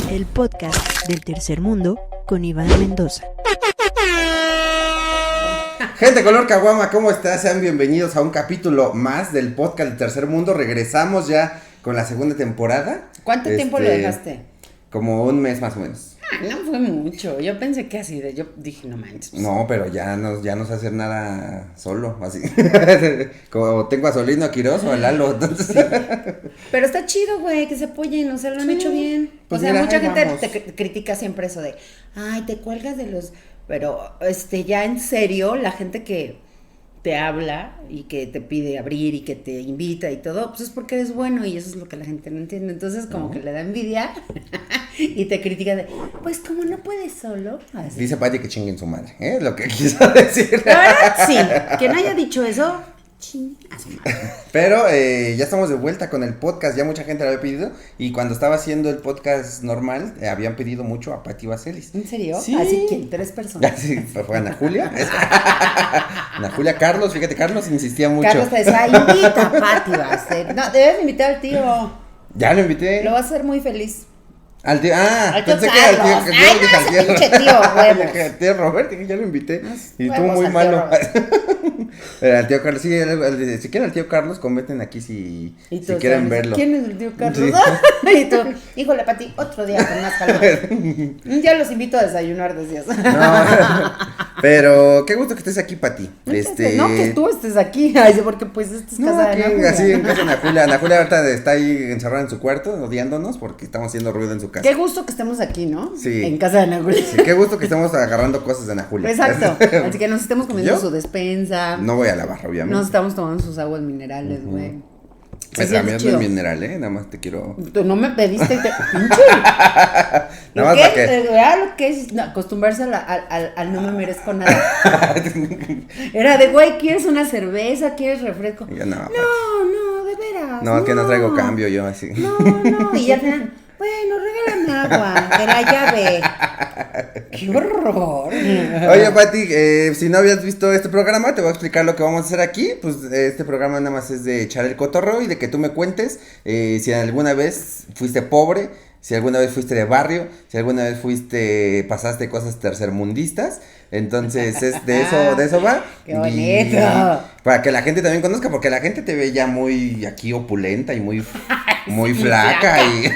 el podcast del tercer mundo con Iván Mendoza. Gente color caguama, ¿cómo estás? Sean bienvenidos a un capítulo más del podcast del tercer mundo. Regresamos ya con la segunda temporada. ¿Cuánto tiempo lo dejaste? Como un mes más o menos. No fue mucho, yo pensé que así yo dije, no manches. No, pero ya no sé hacer nada solo, así. Como tengo a Solino, a Quiroz o a Lalo, entonces. Sí. Pero está chido, güey, que se apoyen, o sea, lo han hecho bien. Pues o sea, mira, mucha gente vamos. te critica siempre eso de, ay, te cuelgas de los... Pero, ya en serio, la gente que te habla y que te pide abrir y que te invita y todo, pues es porque eres bueno y eso es lo que la gente no entiende. Entonces, como que le da envidia y te critica de, pues como no puedes solo. Así. Dice Pati que chinguen su madre, lo que quiso decir. La verdad, sí, quien haya dicho eso, ching a su madre. Pero ya estamos de vuelta con el podcast, ya mucha gente lo había pedido. Y cuando estaba haciendo el podcast normal, habían pedido mucho a Pati Vaselis. ¿En serio? Sí. Así que 3 personas. Sí, fue Ana Julia. Ana Julia, Carlos, fíjate, Carlos insistía mucho. Carlos te decía, invita a Pati Vaselis. No, debes invitar al tío. Ya lo invité. Lo va a hacer muy feliz. Al tío, Al tío pensé que al Carlos. tío, Ay, no, ese pinche tío, huevos. Dije, al tío Robert, dije, ya lo invité. Y tú Huevos muy al tío malo. Robert. Al tío Carlos, sí, si quieren al tío Carlos, comenten aquí si quieren verlo. ¿Quién es el tío Carlos? Sí. Y tú, híjole, Pati, otro día con más calor. Ya los invito a desayunar, decías. No, pero qué gusto que estés aquí, Pati. No, que tú estés aquí. Ay, sí, porque pues esta es casa de Ana Julia. Así en casa de Ana Julia. Ana Julia ahorita está ahí encerrada en su cuarto, odiándonos porque estamos haciendo ruido en su casa. Qué gusto que estemos aquí, ¿no? Sí. En casa de Ana Julia. Sí, qué gusto que estamos agarrando cosas de Ana Julia. Exacto. Así que nos estemos comiendo ¿Yo? su despensa. No voy a la barra, obviamente. Nos estamos tomando sus aguas minerales, güey. Pues Sí, la mía es no es chido. mineral, nada más te quiero. Tú no me pediste, pinche. Nada más para que. Era lo que es acostumbrarse al no me merezco nada. Era de, güey, ¿quieres una cerveza? ¿Quieres refresco? Y yo, no, No, de veras. No, que no traigo cambio yo así. No. Y ya al final, bueno, regálame agua de la llave. ¡Qué horror! Oye, Pati, si no habías visto este programa, te voy a explicar lo que vamos a hacer aquí. Pues este programa nada más es de echar el cotorreo y de que tú me cuentes si alguna vez fuiste pobre, si alguna vez fuiste de barrio, si alguna vez pasaste cosas tercermundistas. Entonces, de eso va. ¡Qué bonito! Y para que la gente también conozca, porque la gente te ve ya muy aquí opulenta y muy flaca y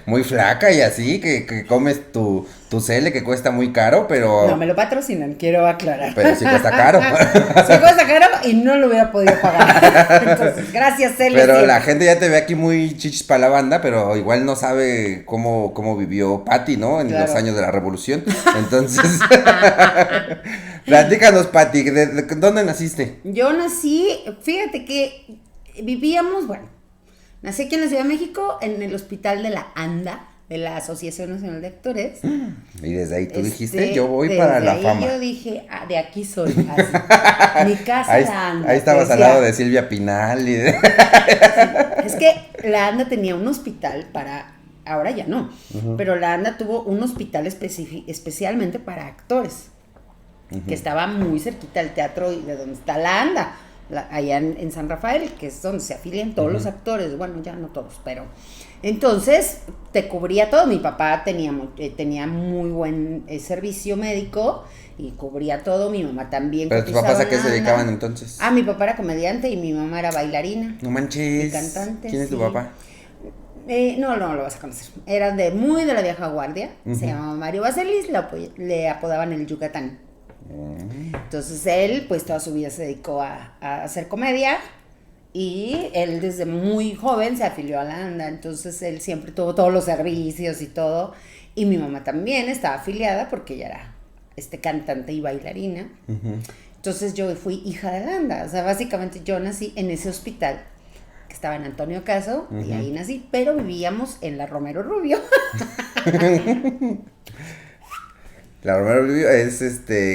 muy flaca y así, que comes tu cele que cuesta muy caro, pero No me lo patrocinan, quiero aclarar. pero sí cuesta caro. Sí cuesta caro y no lo hubiera podido pagar. Entonces, gracias, Celia. Pero la gente ya te ve aquí muy chichis para la banda, pero igual no sabe cómo vivió Pati, ¿no? En Claro. los años de la revolución. Entonces, platícanos, Pati, ¿de dónde naciste? Yo nací, fíjate que vivíamos, nací aquí en la Ciudad de México, en el hospital de la ANDA, de la Asociación Nacional de Actores. Y desde ahí tú dijiste, yo voy para la ahí fama. Yo dije, de aquí soy, así. Mi casa Ahí, la ANDA. ahí estabas al decía. lado de Silvia Pinal y de... Es que la ANDA tenía un hospital ahora ya no, pero la ANDA tuvo un hospital especialmente para actores, que estaba muy cerquita del teatro y de donde está la ANDA, allá en San Rafael, que es donde se afilian todos los actores, bueno, ya no todos, pero entonces te cubría todo. Mi papá tenía muy buen servicio médico y cubría todo. Mi mamá también. Pero tus papás a qué se dedicaban entonces. Mi papá era comediante y mi mamá era bailarina. No manches. Y cantante. ¿Quién es tu sí. papá? No lo vas a conocer. Era muy de la vieja guardia. Se llamaba Mario Vaselis, le apodaban el Yucatán. Entonces él, pues toda su vida se dedicó a hacer comedia. Y él desde muy joven se afilió a la ANDA, entonces él siempre tuvo todos los servicios y todo. Y mi mamá también estaba afiliada porque ella era cantante y bailarina. Entonces yo fui hija de la ANDA, o sea, básicamente yo nací en ese hospital que estaba en Antonio Caso, y ahí nací, pero vivíamos en la Romero Rubio. La Romero Rubio es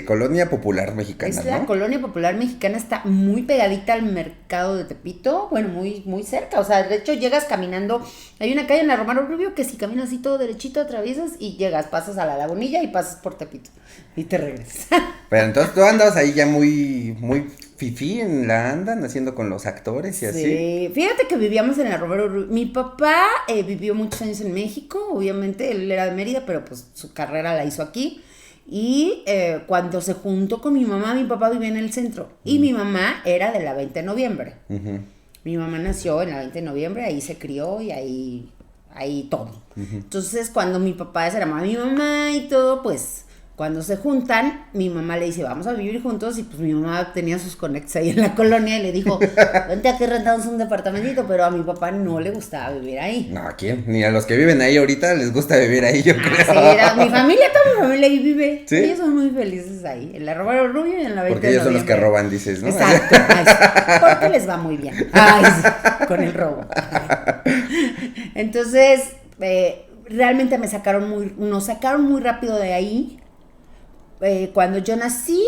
colonia popular mexicana, Es la ¿no? colonia popular mexicana, está muy pegadita al mercado de Tepito, bueno, muy, muy cerca, o sea, de hecho llegas caminando, hay una calle en la Romero Rubio que si caminas así todo derechito atraviesas y llegas, pasas a la Lagunilla y pasas por Tepito y te regresas. Pero entonces tú andabas ahí ya muy fifí en la andan haciendo con los actores y así. Sí, fíjate que vivíamos en la Romero Rubio. Mi papá vivió muchos años en México, obviamente, él era de Mérida, pero pues su carrera la hizo aquí. Y cuando se juntó con mi mamá, mi papá vivía en el centro. Y mi mamá era de la 20 de noviembre. Ujú. Mi mamá nació en la 20 de noviembre, ahí se crió y ahí todo. Entonces, cuando mi papá se llamaba mi mamá y todo, pues, cuando se juntan, mi mamá le dice, vamos a vivir juntos, y pues mi mamá tenía sus conectos ahí en la colonia y le dijo, vente aquí, rentamos un departamentito, pero a mi papá no le gustaba vivir ahí. No, ¿a quién? Ni a los que viven ahí ahorita les gusta vivir ahí, yo creo. Sí, mi familia, toda mi familia ahí vive. ¿Sí? Ellos son muy felices ahí, en la Romero Rubio y en la 20 Porque de ellos son los que noviembre. roban, dices, ¿no? Exacto, ay, sí, porque les va muy bien. Ay, sí, con el robo. Entonces, realmente nos sacaron muy rápido de ahí. Cuando yo nací,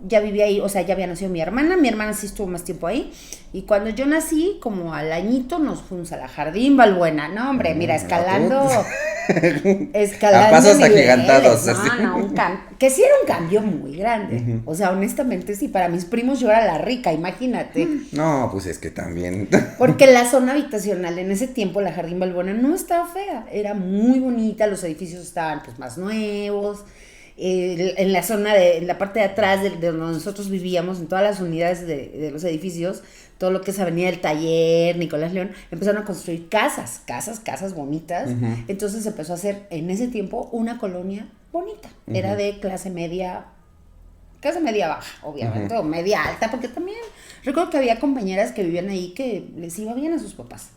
ya vivía ahí, o sea, ya había nacido mi hermana sí estuvo más tiempo ahí, y cuando yo nací, como al añito, nos fuimos a la Jardín Balbuena, no hombre, mira, escalando a pasos niveles, agigantados, así. Que sí era un cambio muy grande, o sea, honestamente sí, para mis primos yo era la rica, imagínate, No, pues es que también. porque la zona habitacional en ese tiempo, la Jardín Balbuena, no estaba fea, era muy bonita, los edificios estaban pues más nuevos. En la zona en la parte de atrás de donde nosotros vivíamos, en todas las unidades de los edificios, todo lo que es Avenida del Taller, Nicolás León, empezaron a construir casas bonitas. Entonces empezó a hacer en ese tiempo una colonia bonita. Era de clase media baja, obviamente, o media alta, porque también recuerdo que había compañeras que vivían ahí que les iba bien a sus papás.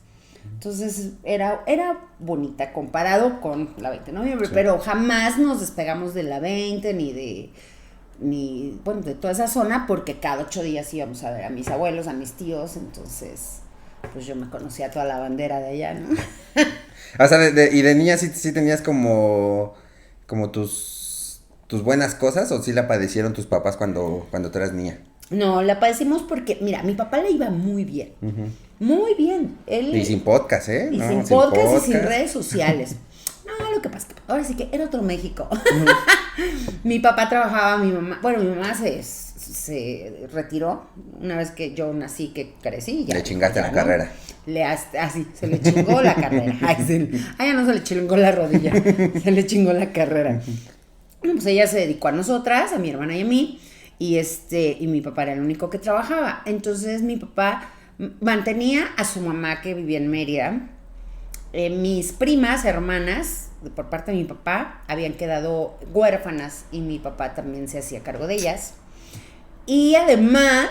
Entonces era bonita comparado con la 20 de noviembre, pero jamás nos despegamos de la 20 ni de toda esa zona, porque cada 8 días íbamos a ver a mis abuelos, a mis tíos, entonces pues yo me conocía toda la bandera de allá, ¿no? O sea, y de niña sí tenías como tus buenas cosas, o sí la padecieron tus papás cuando tú eras niña. No, la padecimos porque, mira, mi papá le iba muy bien. Muy bien. Y sin podcast, ¿eh? Y no, sin podcast y sin redes sociales. No, lo que pasa es que ahora sí que era otro México. Mi papá trabajaba, mi mamá se retiró una vez que yo nací, que crecí. Ya, le chingaste la carrera. Se le chingó la carrera. Ya no se le chingó la rodilla, se le chingó la carrera. Bueno, pues ella se dedicó a nosotras, a mi hermana y a mí, y mi papá era el único que trabajaba. Entonces mi papá mantenía a su mamá, que vivía en Mérida. Mis primas, hermanas, por parte de mi papá, habían quedado huérfanas y mi papá también se hacía cargo de ellas. Y además,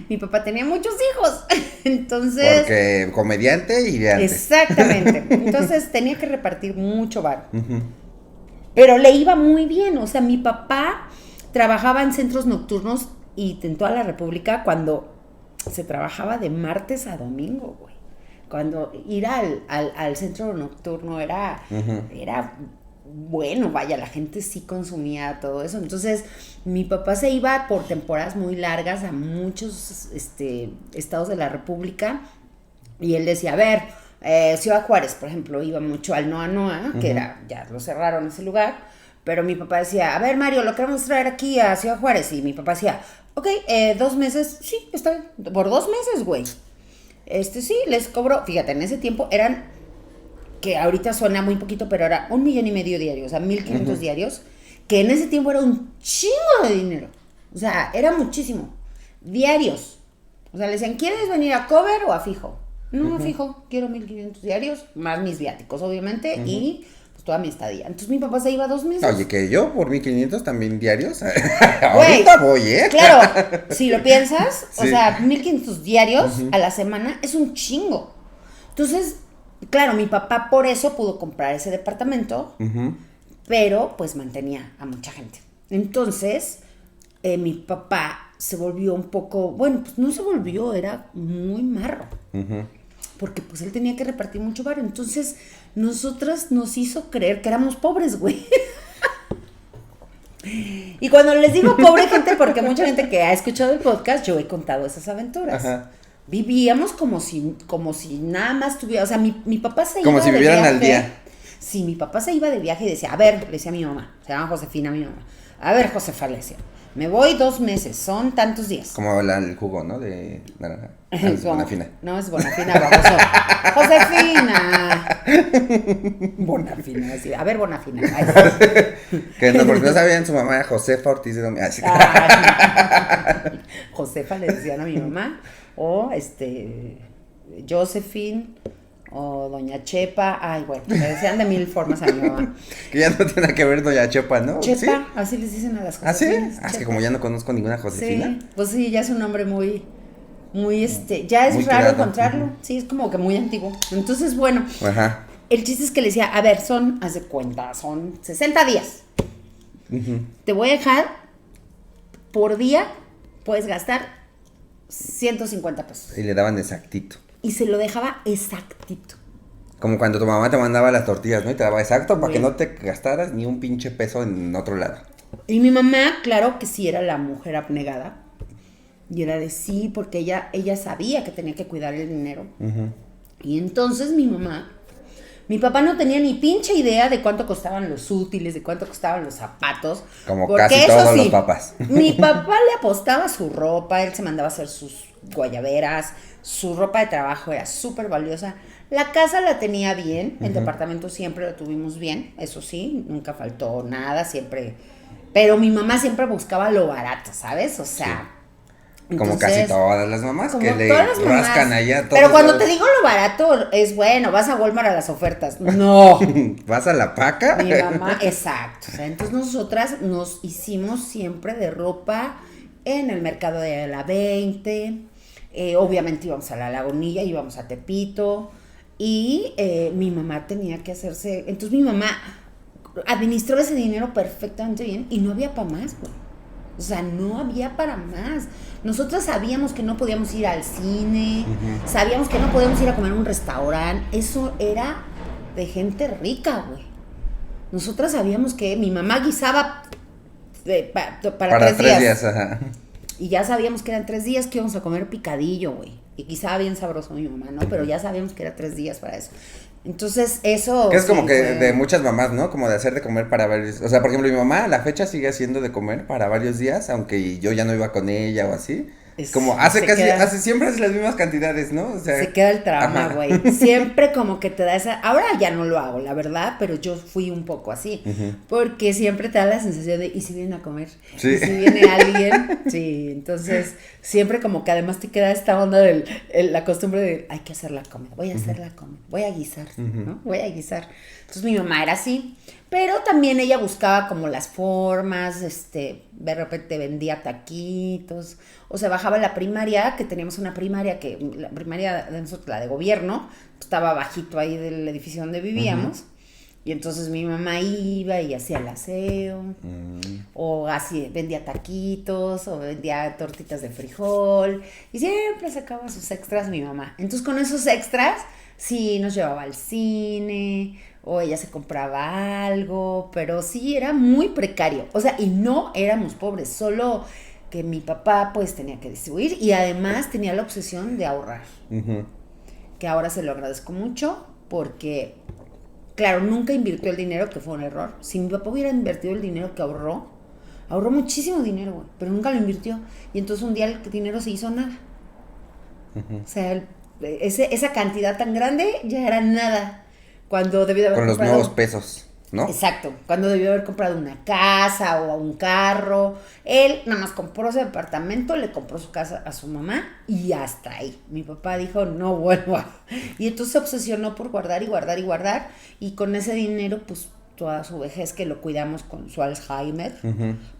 mi papá tenía muchos hijos. Entonces, porque comediante y de antes. Exactamente. Entonces tenía que repartir mucho varo. Pero le iba muy bien. O sea, mi papá trabajaba en centros nocturnos y en toda la República cuando se trabajaba de martes a domingo, güey. Cuando ir al centro nocturno era bueno, vaya, la gente sí consumía todo eso. Entonces, mi papá se iba por temporadas muy largas a muchos estados de la República, y él decía, a ver, Ciudad Juárez, por ejemplo, iba mucho al Noa Noa, que ya lo cerraron ese lugar, pero mi papá decía, a ver, Mario, lo queremos traer aquí a Ciudad Juárez, y mi papá decía, ok, 2 meses, sí, está bien, por 2 meses, güey. Sí, les cobro, fíjate, en ese tiempo eran, que ahorita suena muy poquito, pero era 1.5 million diarios, o sea, 1.500 diarios, que en ese tiempo era un chingo de dinero, o sea, era muchísimo, diarios. O sea, le decían, ¿quieres venir a cover o a fijo? No, a fijo, quiero 1.500 diarios, más mis viáticos, obviamente, y pues toda mi estadía. Entonces mi papá se iba 2 meses. Oye, que yo por 1.500 también diarios, ahorita voy, ¿eh? Claro, si lo piensas, sí. O sea, 1.500 diarios a la semana es un chingo. Entonces, claro, mi papá por eso pudo comprar ese departamento, pero pues mantenía a mucha gente. Entonces, mi papá se volvió un poco, bueno, pues no se volvió, era muy marro. Porque pues él tenía que repartir mucho varo. Entonces, nosotras nos hizo creer que éramos pobres, güey. Y cuando les digo pobre gente, porque mucha gente que ha escuchado el podcast, yo he contado esas aventuras. Ajá. Vivíamos como si nada más tuviera, o sea, mi papá se iba de viaje. Como si vivieran al día. Sí, mi papá se iba de viaje y decía, a ver, le decía a mi mamá, se llama Josefina mi mamá, a ver, Josefa, le decía, Me voy 2 meses, son tantos días. Como el jugo, ¿no? De naranja. Es Bonafina. No, es Bonafina, baboso. Josefina. Bonafina, sí. A ver, Bonafina. Ay. Que no, porque no sabían, su mamá era Josefa Ortiz de Domínguez. Josefa le decían a mi mamá. O Josephine. O Doña Chepa. Ay, bueno, le decían de 1000 formas a mi mamá. Que ya no tiene que ver Doña Chepa, ¿no? Chepa, ¿Sí? así les dicen a las ¿Ah, sí? Josefinas. Es que como ya no conozco ninguna Josefina. Sí, pues sí, ya es un nombre muy, ya es Muy raro creado. encontrarlo. Sí, es como que muy antiguo. Entonces, bueno, Ajá. el chiste es que le decía, a ver, haz de cuenta, son 60 días. Te voy a dejar, por día, puedes gastar 150 pesos. Y le daban exactito. Y se lo dejaba exactito. Como cuando tu mamá te mandaba las tortillas, ¿no? Y te daba exacto para que Bien. no te gastaras ni un pinche peso en otro lado. Y mi mamá, claro que sí era la mujer abnegada. Y era de sí, porque ella sabía que tenía que cuidar el dinero. Y entonces mi papá no tenía ni pinche idea de cuánto costaban los útiles, de cuánto costaban los zapatos. Como porque casi eso todos sí, los papás. Mi papá le apostaba su ropa, él se mandaba a hacer sus guayaberas, su ropa de trabajo era súper valiosa. La casa la tenía bien, el departamento siempre lo tuvimos bien, eso sí, nunca faltó nada, siempre. Pero mi mamá siempre buscaba lo barato, ¿sabes? O sea. Como casi todas las mamás como que le todas las mamás. rascan allá todos. Pero cuando te digo lo barato, es bueno, vas a Walmart a las ofertas. No. ¿Vas a la paca? Mi mamá, exacto. O sea, entonces nosotras nos hicimos siempre de ropa en el mercado de la 20. Obviamente íbamos a la Lagunilla, íbamos a Tepito. Y mi mamá tenía que hacerse. Entonces mi mamá administró ese dinero perfectamente bien y no había para más, güey. O sea, no había para más. Nosotros sabíamos que no podíamos ir al cine, sabíamos que no podíamos ir a comer a un restaurante. Eso era de gente rica, güey. Nosotras sabíamos que mi mamá guisaba para 3 días. Ajá. Y ya sabíamos que eran 3 días que íbamos a comer picadillo, güey. Y guisaba bien sabroso mi mamá, ¿no? Pero ya sabíamos que era 3 días para eso. Entonces, eso. Que es como sí, que fue... de muchas mamás, ¿no? Como de hacer de comer para varios. O sea, por ejemplo, mi mamá a la fecha sigue haciendo de comer para varios días, aunque yo ya no iba con ella o así. Como siempre hace las mismas cantidades, ¿no? O sea, se queda el trauma, ajá. güey. Siempre como que te da esa. Ahora ya no lo hago, la verdad, pero yo fui un poco así. Porque siempre te da la sensación de, ¿y si vienen a comer? Sí. ¿Y si viene alguien? Sí, entonces siempre como que además te queda esta onda de la costumbre de, hay que hacer la comida, voy a hacer la comida, voy a guisar, ¿no? Voy a guisar. Entonces mi mamá era así. Pero también ella buscaba como las formas, de repente vendía taquitos, o sea, bajaba a la primaria, que teníamos una primaria, la primaria de nosotros, la de gobierno, estaba bajito ahí del edificio donde vivíamos, y entonces mi mamá iba y hacía el aseo, o así, vendía taquitos, o vendía tortitas de frijol, y siempre sacaba sus extras mi mamá. Entonces con esos extras, sí, nos llevaba al cine, o ella se compraba algo, pero sí era muy precario. O sea, y no éramos pobres, solo que mi papá pues tenía que distribuir y además tenía la obsesión de ahorrar. Que ahora se lo agradezco mucho porque, claro, nunca invirtió el dinero, que fue un error. Si mi papá hubiera invertido el dinero que ahorró muchísimo dinero, güey, pero nunca lo invirtió. Y entonces un día el dinero se hizo nada. O sea, esa cantidad tan grande ya era nada. Cuando debió de haber con los comprado, nuevos pesos, ¿no? Exacto, cuando debió haber comprado una casa o un carro. Él nada más compró ese departamento, le compró su casa a su mamá y hasta ahí. Mi papá dijo, no vuelvo a... Y entonces se obsesionó por guardar y guardar y guardar. Y con ese dinero, pues toda su vejez que lo cuidamos con su Alzheimer,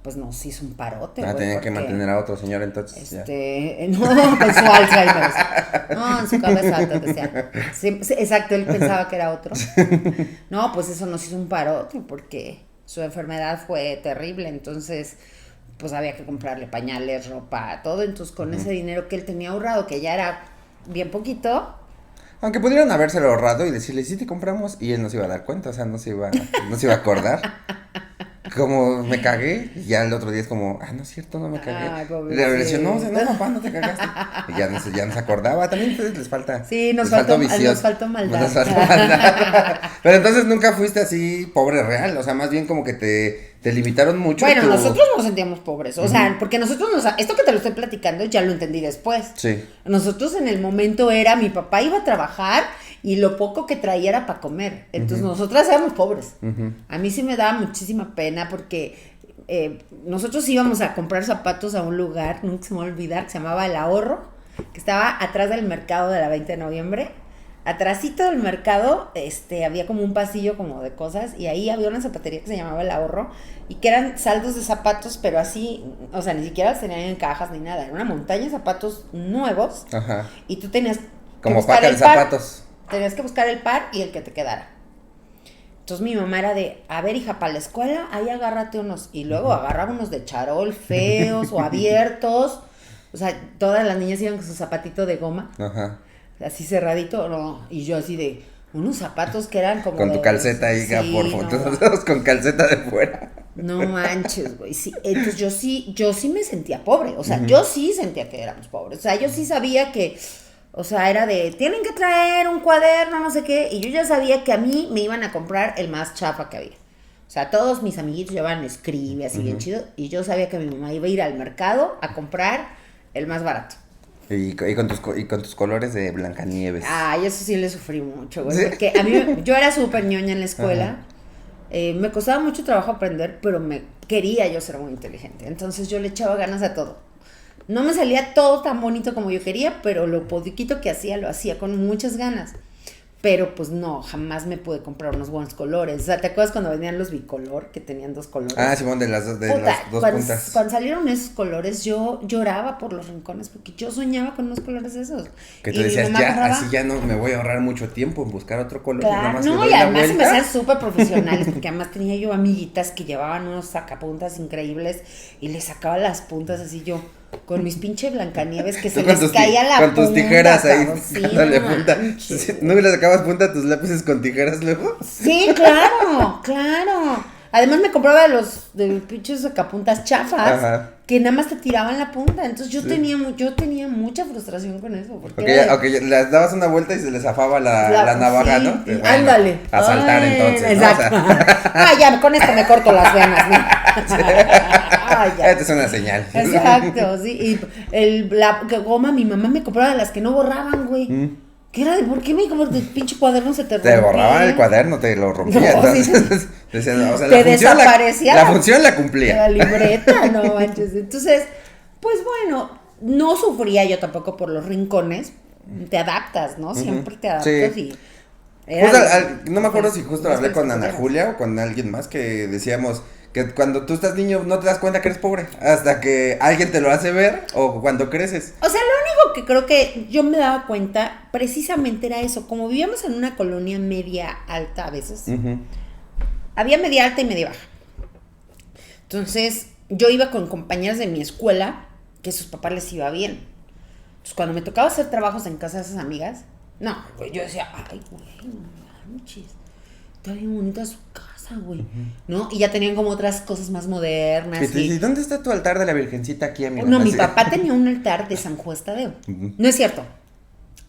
pues nos hizo un parote. Tenían que mantener a otro señor entonces. No, con su Alzheimer. No, en su cabeza alta decía. Sí, exacto, él pensaba que era otro. No, pues eso nos hizo un parote porque su enfermedad fue terrible, entonces pues había que comprarle pañales, ropa, todo. Entonces con ese dinero que él tenía ahorrado, que ya era bien poquito. Aunque pudieron habérselo ahorrado y decirle, sí te compramos, y él no se iba a dar cuenta, o sea, no se iba a acordar. como me cagué, y ya el otro día es como, no es cierto, no me cagué. Ay, Le decía, no, pobrecito. papá, no te cagaste. Y ya no se acordaba. También a ustedes les falta. Sí, nos les faltó visión. nos faltó maldad. Nos faltó maldad. Pero entonces nunca fuiste así pobre real, o sea, más bien como que te limitaron mucho. Bueno, nosotros nos sentíamos pobres, o sea, porque nosotros esto que te lo estoy platicando ya lo entendí después. Sí. Nosotros en el momento era, mi papá iba a trabajar y lo poco que traía era para comer. Entonces nosotras éramos pobres. A mí sí me daba muchísima pena porque nosotros íbamos a comprar zapatos a un lugar, nunca se me va a olvidar, que se llamaba El Ahorro, que estaba atrás del mercado de la 20 de noviembre. Atrásito del mercado, había como un pasillo como de cosas y ahí había una zapatería que se llamaba El Ahorro y que eran saldos de zapatos, pero así, o sea, ni siquiera los tenían en cajas ni nada, era una montaña de zapatos nuevos. Ajá. Y tú tenías que Como buscar paca de el par, zapatos. tenías que buscar el par y el que te quedara. Entonces mi mamá era de, a ver hija, para la escuela, ahí agárrate unos, y luego agarraba unos de charol feos o abiertos, o sea, todas las niñas iban con su zapatito de goma. Ajá. Así cerradito, no, y yo así de unos zapatos que eran como Con tu de- calceta ahí, sí, por no, fotos, con calceta de fuera. no manches, güey, sí, entonces yo sí me sentía pobre, o sea, yo sí sentía que éramos pobres, o sea, yo sí sabía que, o sea, era de, tienen que traer un cuaderno, no sé qué, y yo ya sabía que a mí me iban a comprar el más chafa que había, o sea, todos mis amiguitos llevaban Escribe, así bien chido, y yo sabía que mi mamá iba a ir al mercado a comprar el más barato. Y con tus colores de Blancanieves. Ay, eso sí le sufrí mucho, güey. ¿Sí? Porque a mí, yo era súper ñoña en la escuela. Me costaba mucho trabajo aprender, pero me quería yo ser muy inteligente. Entonces yo le echaba ganas a todo. No me salía todo tan bonito como yo quería, pero lo poquito que hacía, lo hacía con muchas ganas. Pero pues no, jamás me pude comprar unos buenos colores. O sea, ¿te acuerdas cuando venían los bicolor, que tenían dos colores? Simón, de las dos Puta, dos cuando, puntas. cuando salieron esos colores, yo lloraba por los rincones porque yo soñaba con unos colores esos. Que Y tú mi decías, mamá ya, compraba- así ya no me voy a ahorrar mucho tiempo en buscar otro color. nada Claro, más le no, doy y la además se me vuelta. hacían súper profesionales, porque además tenía yo amiguitas que llevaban unos sacapuntas increíbles y les sacaba las puntas así yo, con mis pinche Blancanieves que Tú se con les tus caía la con punta. tus tijeras ahí, cabrón. Sí, dándole no punta. manches. Sí, ¿no le sacabas punta a tus lápices con tijeras luego? Sí, claro, claro. Además me compraba de los pinches sacapuntas chafas. Ajá. Que nada más te tiraban la punta. Entonces yo Sí. tenía mucha frustración con eso. Porque Ok, era de- ok, les dabas una vuelta y se les zafaba la navaja, sí, ¿no? sí, Bueno, ándale. A saltar Ay, entonces, ¿no? exacto. O sea, Ya, con esto me corto las venas, ¿no? Ay, ya. esta es una señal. Exacto, sí. Y la goma, mi mamá me compraba de las que no borraban, güey. ¿Qué era de por qué me compras el pinche cuaderno se te rompía? Te borraban el cuaderno, te lo rompía. No, Entonces, decían, o sea, Te la función desaparecía la función la cumplía. La libreta, no manches. Entonces, pues bueno, no sufría yo tampoco por los rincones. Te adaptas, ¿no? Siempre te adaptas Sí. y... era Justo de- no me acuerdo si justo las hablé con cosas Ana eran. Julia o con alguien más que decíamos que cuando tú estás niño no te das cuenta que eres pobre hasta que alguien te lo hace ver o cuando creces. O sea, lo único que creo que yo me daba cuenta precisamente era eso. Como vivíamos en una colonia media alta a veces, había media alta y media baja. Entonces, yo iba con compañeras de mi escuela que a sus papás les iba bien. Entonces, cuando me tocaba hacer trabajos en casa de esas amigas, no, güey, yo decía, ay, güey, no manches, está bien bonita su casa, güey, ¿no? Y ya tenían como otras cosas más modernas. Y te dices, ¿dónde está tu altar de la Virgencita aquí, amigo? No, mi Así. papá tenía un altar de San Juan Tadeo. No es cierto.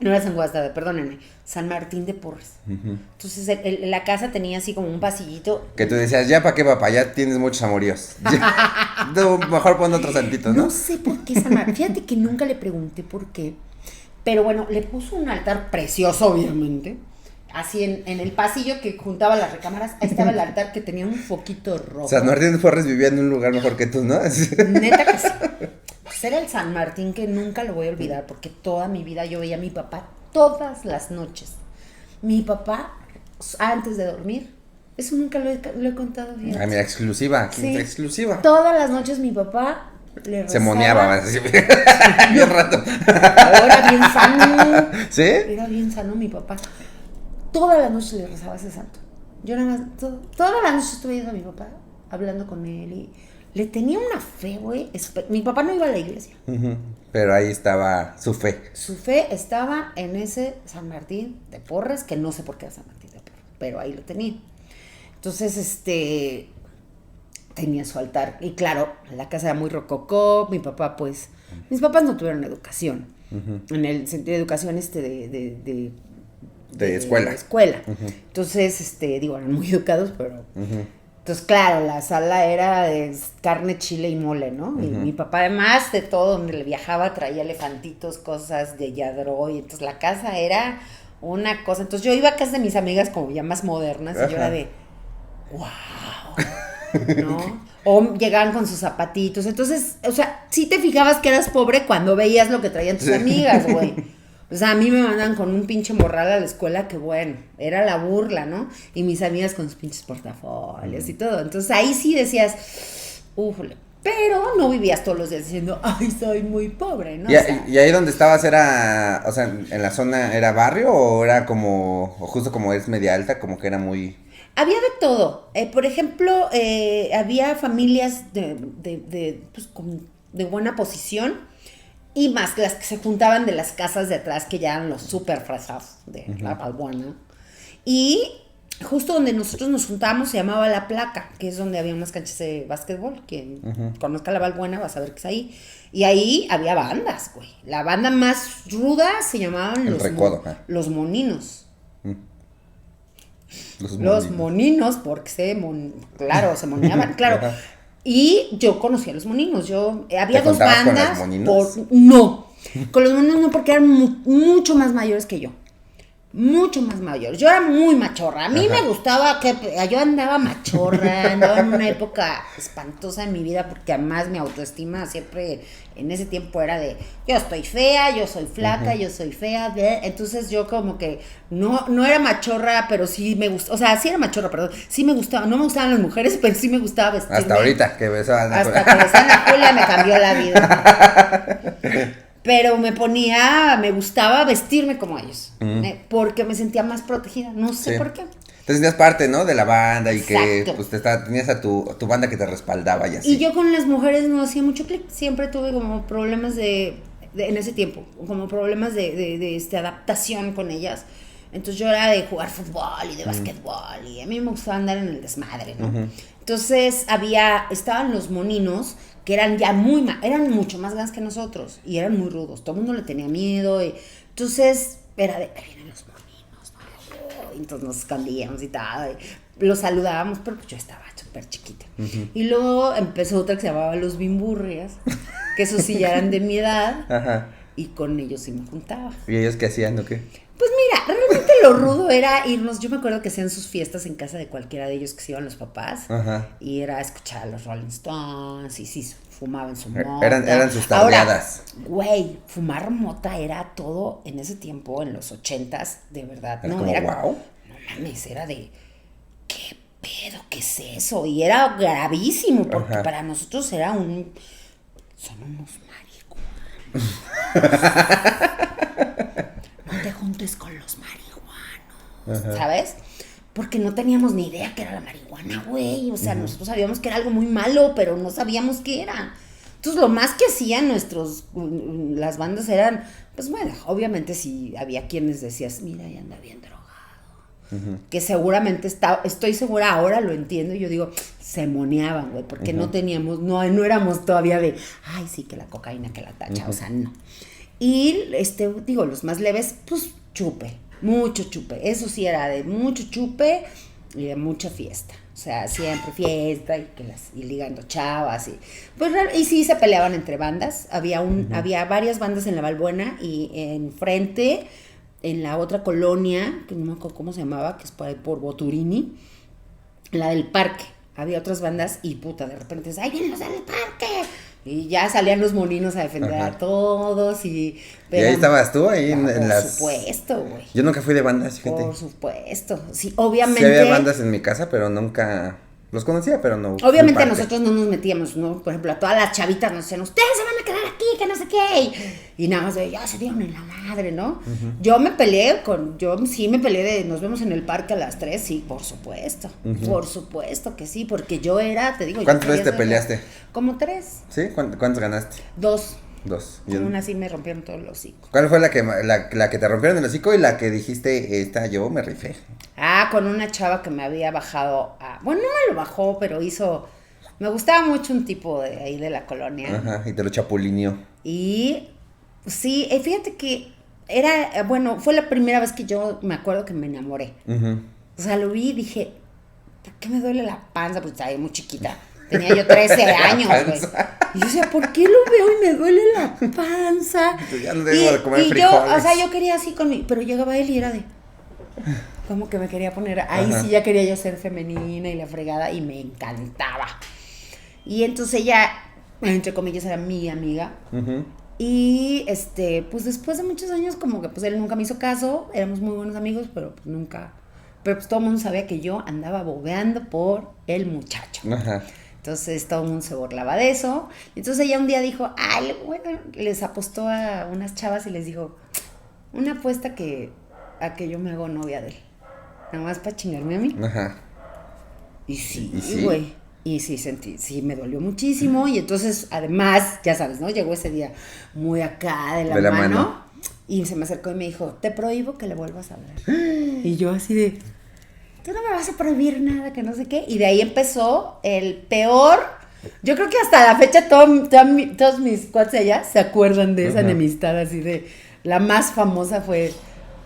No era San Juan Tadeo, perdónenme. San Martín de Porres. Entonces, la casa tenía así como un pasillito. Que tú decías, ya para qué, papá, ya tienes muchos amoríos. Ya, no, mejor pon otro santito, ¿no? No sé por qué San Martín. Fíjate que nunca le pregunté por qué. Pero bueno, le puso un altar precioso, obviamente. Así en el pasillo que juntaba las recámaras. Ahí estaba el altar que tenía un foquito rojo. San Martín de Porres vivía en un lugar mejor que tú, ¿no? Neta que sí. Pues era el San Martín que nunca lo voy a olvidar porque toda mi vida yo veía a mi papá todas las noches. Mi papá, antes de dormir, eso nunca lo he contado bien. Ah, mira, exclusiva, aquí Sí. está exclusiva. Todas las noches mi papá le rezaba. Se moneaba, así, bien rato. Era bien sano. ¿Sí? Era bien sano mi papá. Todas las noches le rezaba a ese santo. Yo nada más, todas las noches estuve viendo a mi papá, hablando con él y le tenía una fe, güey. Mi papá no iba a la iglesia. Pero ahí estaba su fe. Su fe estaba en ese San Martín de Porres, que no sé por qué era San Martín de Porres, pero ahí lo tenía. Entonces, tenía su altar. Y claro, la casa era muy rococó, mi papá pues, mis papás no tuvieron educación, en el sentido de educación de escuela. Entonces, digo, eran muy educados, pero... Entonces, claro, la sala era de carne, chile y mole, ¿no? Y mi papá, además de todo, donde le viajaba, traía elefantitos, cosas de Yadro, y entonces la casa era una cosa. Entonces yo iba a casa de mis amigas como ya más modernas, y yo era de, wow, ¿no? O llegaban con sus zapatitos. Entonces, o sea, sí te fijabas que eras pobre cuando veías lo que traían tus amigas, güey. O sea, a mí me mandan con un pinche morral a la escuela que, bueno, era la burla, ¿no? Y mis amigas con sus pinches portafolios y todo. Entonces, ahí sí decías, újole. Pero no vivías todos los días diciendo, ay, soy muy pobre, ¿no? Y ahí donde estabas era, o sea, en la zona, ¿era barrio o era como, o justo como es media alta, como que era muy... Había de todo. Por ejemplo, había familias pues, de buena posición. Y más las que se juntaban de las casas de atrás, que ya eran los super frasados de la Balbuena. Y justo donde nosotros nos juntábamos se llamaba La Placa, que es donde había unas canchas de básquetbol. Quien conozca la Balbuena va a saber que es ahí. Y ahí había bandas, güey. La banda más ruda se llamaban los Moninos. Los Moninos, porque se moneaban, claro. Y yo conocí a los Moninos. Había dos bandas. ¿Con los Moninos? No, con los Moninos no, porque eran mucho más mayores que yo. Mucho más mayor. Yo era muy machorra. A mí me gustaba yo andaba machorra, andaba en una época espantosa en mi vida, porque además mi autoestima siempre en ese tiempo era de yo estoy fea, yo soy flaca, yo soy fea. Entonces yo como que no era machorra, pero sí me gustaba, o sea, sí era machorra, perdón, sí me gustaba, no me gustaban las mujeres, pero sí me gustaba vestirme. Hasta ahorita que besó a Ana Julia. Hasta que besé a Ana Julia me cambió la vida. Pero me gustaba vestirme como ellos, porque me sentía más protegida, no sé por qué. Te sentías parte, ¿no? De la banda y Exacto. que pues tenías a tu banda que te respaldaba y así. Y yo con las mujeres no hacía mucho clic, siempre tuve como problemas en ese tiempo, como problemas de adaptación con ellas. Entonces yo era de jugar fútbol y de básquetbol y a mí me gustaba andar en el desmadre, ¿no? Entonces estaban los Moninos, que eran ya eran mucho más grandes que nosotros y eran muy rudos, todo el mundo le tenía miedo, entonces era de, ahí vienen los Moninos, ¿no? Entonces nos escondíamos y tal, los saludábamos, pero pues yo estaba súper chiquita. Y luego empezó otra que se llamaba Los Bimburrias, que esos sí ya eran de mi edad. Ajá. Y con ellos sí me juntaba. ¿Y ellos qué hacían o qué? Pues mira, realmente lo rudo era irnos, yo me acuerdo que hacían sus fiestas en casa de cualquiera de ellos que se iban los papás. Ajá. Y era escuchar a los Rolling Stones y sí, fumaban su mota. Eran sus tardeadas. Ahora, güey, fumar mota era todo en ese tiempo, en los 80s, de verdad. Era como, wow. No mames, era de, ¿qué pedo? ¿Qué es eso? Y era gravísimo, porque para nosotros era son unos marihuanos. No te juntes con los marihuanos, ¿sabes? Porque no teníamos ni idea que era la marihuana, güey. O sea, nosotros sabíamos que era algo muy malo, pero no sabíamos qué era. Entonces, lo más que hacían las bandas eran, pues bueno, obviamente si había quienes decías, mira, ya anda bien drogado. Que seguramente estoy segura, ahora lo entiendo, y yo digo, se moneaban, güey, porque no éramos todavía de, ay, sí, que la cocaína, que la tacha, o sea, no. Y, digo, los más leves, pues, mucho chupe, eso sí era de mucho chupe y de mucha fiesta, o sea, siempre fiesta y ligando chavas y sí se peleaban entre bandas, había varias bandas en la Balbuena y enfrente, en la otra colonia, que no me acuerdo cómo se llamaba, que es por ahí por Boturini, la del parque, había otras bandas y puta, de repente, ¡ay, vienen los del parque! Y ya salían los Moninos a defender a todos ¿Y ahí estabas tú? Por supuesto, güey. Yo nunca fui de bandas, fíjate. Por supuesto, sí, obviamente. Sí había bandas en mi casa, pero nunca los conocía, pero no. Obviamente nosotros no nos metíamos, ¿no? Por ejemplo, a todas las chavitas nos decían, ustedes se van a quedar aquí, que no sé qué. Y nada más de, ya se dieron en la madre, ¿no? Yo sí me peleé nos vemos en el parque a las 3, sí, por supuesto. Por supuesto que sí, porque yo era, te digo. ¿Cuántas veces te peleaste? Como 3. ¿Sí? ¿Cuántos ganaste? 2. Aún así me rompieron todo el hocico. ¿Cuál fue la que te rompieron el hocico y la que dijiste, yo me rifé? Con una chava que me había bajado bueno, no me lo bajó, pero hizo Me gustaba mucho un tipo de ahí de la colonia. Ajá, y te lo chapulineó. Y sí, fíjate que era, bueno, fue la primera vez que yo me acuerdo que me enamoré. O sea, lo vi y dije, ¿por qué me duele la panza? Porque estaba muy chiquita. Tenía yo 13 años, güey. Y yo decía, ¿por qué lo veo y me duele la panza? Ya no tengo de comer frijoles. yo, o sea, yo quería así pero llegaba él y era de, como que me quería poner, ahí sí ya quería yo ser femenina y la fregada y me encantaba. Y entonces ella, entre comillas, era mi amiga. Y pues después de muchos años como que pues él nunca me hizo caso, éramos muy buenos amigos, pero pues nunca, pero pues todo el mundo sabía que yo andaba bobeando por el muchacho. Ajá. Entonces todo el mundo se burlaba de eso. Entonces ella un día dijo, ay, bueno, les apostó a unas chavas y les dijo, una apuesta a que yo me hago novia de él. Nada más para chingarme a mí. Ajá. Y sí, güey. Y sí sí, me dolió muchísimo. Y entonces, además, ya sabes, ¿no? Llegó ese día muy acá de la mano. Y se me acercó y me dijo, te prohíbo que le vuelvas a hablar. Y yo así de, tú no me vas a prohibir nada, que no sé qué. Y de ahí empezó el peor. Yo creo que hasta la fecha todos mis cuates allá se acuerdan de esa enemistad así de, la más famosa fue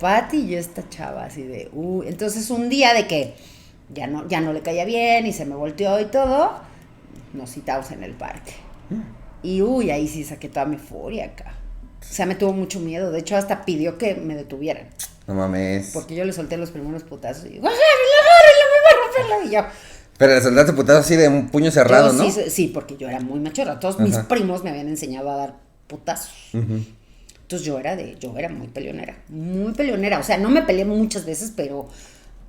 Pati y esta chava así de, entonces un día de que ya no le caía bien y se me volteó y todo, nos citamos en el parque. Y ahí sí saqué toda mi furia acá. O sea, me tuvo mucho miedo. De hecho, hasta pidió que me detuvieran. No mames. Porque yo le solté los primeros putazos y digo, agárrenlo. Y yo, pero le soltaste putazos así de un puño cerrado, ¿no? Sí, porque yo era muy machorra. Todos mis primos me habían enseñado a dar putazos. Entonces yo era muy peleonera. Muy peleonera. O sea, no me peleé muchas veces, pero...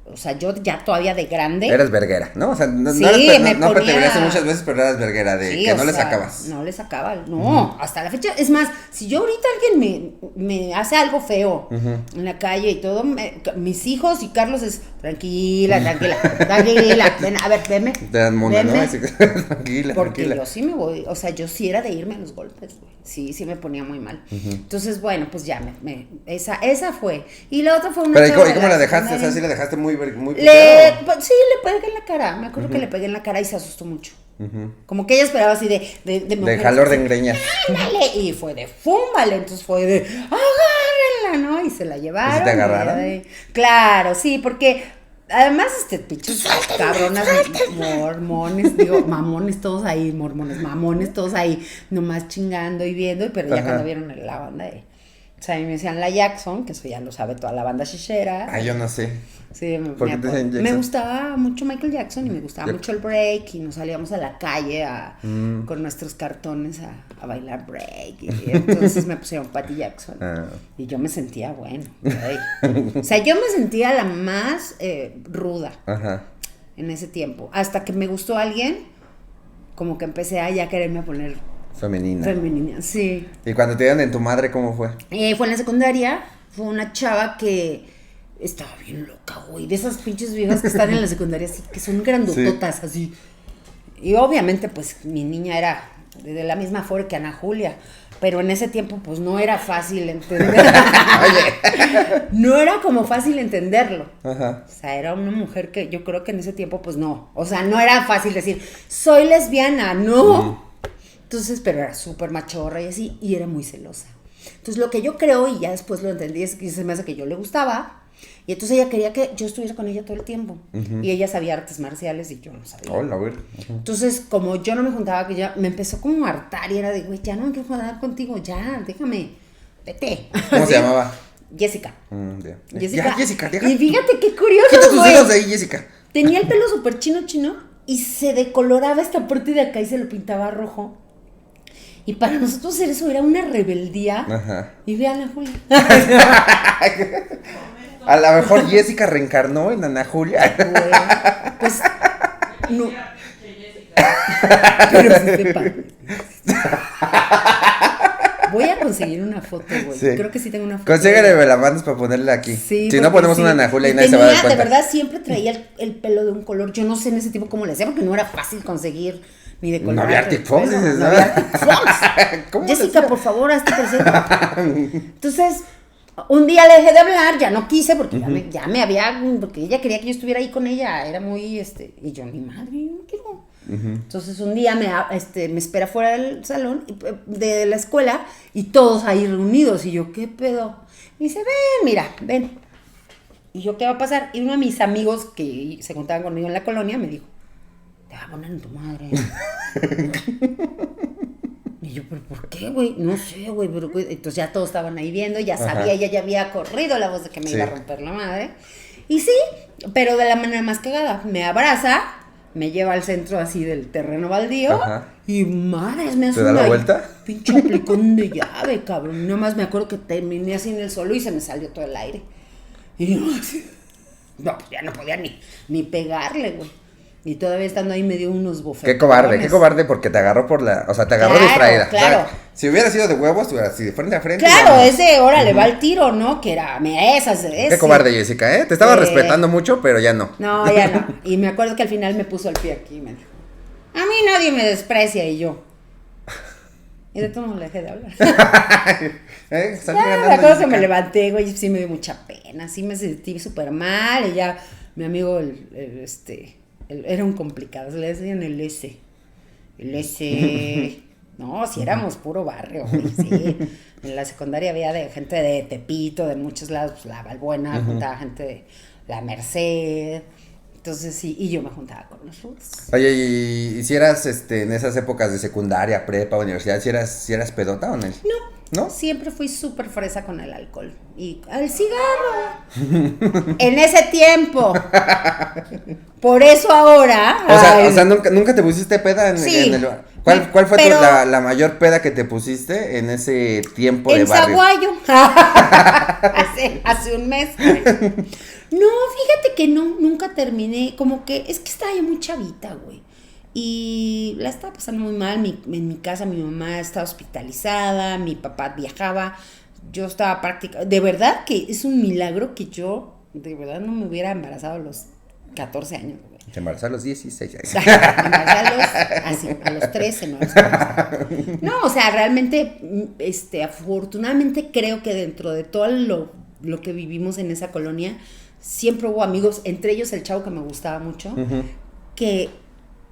O sea, yo ya todavía de grande... Eras verguera, ¿no? O sea, no perteneces muchas veces, pero eras verguera, de sí, que no le sacabas. No le sacaba, no, hasta la fecha. Es más, si yo ahorita alguien me hace algo feo en la calle y todo, mis hijos y Carlos es, tranquila, ven, a ver, veme. Te dan mona, ¿no? Tranquila, porque yo sí me voy, o sea, yo sí era de irme a los golpes, güey. Sí me ponía muy mal. Entonces, bueno, pues ya esa fue. Y la otra fue una... Pero ¿y cómo la dejaste? O sea, ¿sí la dejaste muy sí, le pegué en la cara. Me acuerdo que le pegué en la cara y se asustó mucho. Como que ella esperaba así de jalor de engreñas. ¡Ándale! Y fue de fúmbale. Entonces fue de agárrenla, ¿no? Y se la llevaron. ¿Y te agarraron? Claro, sí, porque además pinches cabronas mamones todos ahí, mamones todos ahí, nomás chingando y viendo, pero ya cuando vieron la banda o sea, a mí me decían la Jackson, que eso ya lo sabe toda la banda chichera. Ah, yo no sé. Sí, me gustaba mucho Michael Jackson y me gustaba mucho el break y nos salíamos a la calle con nuestros cartones a bailar break y entonces me pusieron Patty Jackson y yo me sentía o sea, yo me sentía la más ruda en ese tiempo, hasta que me gustó alguien, como que empecé a ya quererme poner femenina, sí. ¿Y cuando te dieron en tu madre, cómo fue? Fue en la secundaria, fue una chava que estaba bien loca, güey, de esas pinches viejas que están en la secundaria, así, que son grandototas, así. Y obviamente, pues, mi niña era de la misma forma que Ana Julia, pero en ese tiempo, pues, no era fácil entender. No era como fácil entenderlo. O sea, era una mujer que yo creo que en ese tiempo, pues, no. O sea, no era fácil decir, soy lesbiana, no. Entonces, pero era súper machorra y así, y era muy celosa. Entonces, lo que yo creo, y ya después lo entendí, es que se me hace que yo le gustaba, y entonces ella quería que yo estuviera con ella todo el tiempo. Y ella sabía artes marciales y yo no sabía. Hola, güey. Entonces, como yo no me juntaba, que ya me empezó como a hartar y era de, güey, ya no me quiero jugar contigo, ya, déjame, vete. ¿Cómo se llamaba? Jessica. Jessica. Jessica. Y fíjate qué curioso, quita tus dedos de ahí, Jessica. Tenía el pelo súper chino y se decoloraba esta parte de acá y se lo pintaba rojo. Y para nosotros hacer eso era una rebeldía. Y vean a Julia. A lo mejor Jessica reencarnó en Ana Julia. Pues no. Pero sí sepa. Voy a conseguir una foto, güey. Sí. Creo que sí tengo una foto. Consíguele la mandas para ponerla aquí. Sí, si no ponemos una Ana Julia y nadie se va a dar cuenta. De verdad siempre traía el pelo de un color. Yo no sé en ese tiempo cómo le hacía porque no era fácil conseguir ni de color. No había Arctic Fox, dices, no había Arctic Fox. Jessica, por favor, hazte presente. Entonces, un día le dejé de hablar, ya no quise porque porque ella quería que yo estuviera ahí con ella, era muy, y yo, mi madre, no quiero. Entonces un día me espera fuera del salón de la escuela y todos ahí reunidos. Y yo, ¿qué pedo? Me dice, ven, mira, ven. Y yo, ¿qué va a pasar? Y uno de mis amigos que se juntaban conmigo en la colonia me dijo, te va a poner en tu madre. Y yo, ¿pero por qué, güey? No sé, güey, pero entonces ya todos estaban ahí viendo, ya sabía, ya había corrido la voz de que me iba a romper la madre. Y sí, pero de la manera más cagada, me abraza, me lleva al centro así del terreno baldío, y madres, me hace ¿te da la vuelta? Pinche aplicón de llave, cabrón. Nada más me acuerdo que terminé así en el suelo y se me salió todo el aire. Y yo así, no, pues ya no podía ni pegarle, güey. Y todavía estando ahí me dio unos bofetones. Qué cobarde, porque te agarró te agarró distraída. Claro. O sea, si hubiera sido de huevos, hubiera sido de frente a frente. Claro, ese, órale, va el tiro, ¿no? Que era, ese. Qué cobarde, Jessica, ¿eh? Te estaba respetando mucho, pero ya no. No, ya no. Y me acuerdo que al final me puso el pie aquí y me dijo, a mí nadie me desprecia, y yo. Y de todo no le dejé de hablar. Me acuerdo que me levanté, güey, sí me dio mucha pena, sí me sentí súper mal, y ya mi amigo, era un complicado, se le decían el S. No, si éramos puro barrio, güey, sí. En la secundaria había de gente de Tepito, de muchos lados, pues la Valbuena, juntaba gente de la Merced. Entonces sí, y yo me juntaba con los Roots. Oye, y si eras en esas épocas de secundaria, prepa, universidad, si eras pedota o no? ¿No? Siempre fui súper fresa con el alcohol. Y el cigarro. En ese tiempo. Por eso ahora. O sea, ¿nunca te pusiste peda en el bar? ¿Cuál fue la mayor peda que te pusiste en ese tiempo de barrio? En Zaguayo. hace un mes. No, fíjate que nunca terminé. Como que es que estaba yo muy chavita, güey. Y la estaba pasando muy mal. En mi casa mi mamá estaba hospitalizada, mi papá viajaba, yo estaba de verdad que es un milagro que yo de verdad no me hubiera embarazado a los 14 años, güey. Te embarazó a los 16 años. Me embarazé a los 13, ¿no? No, o sea, realmente, afortunadamente creo que dentro de todo lo que vivimos en esa colonia, siempre hubo amigos, entre ellos el chavo que me gustaba mucho, que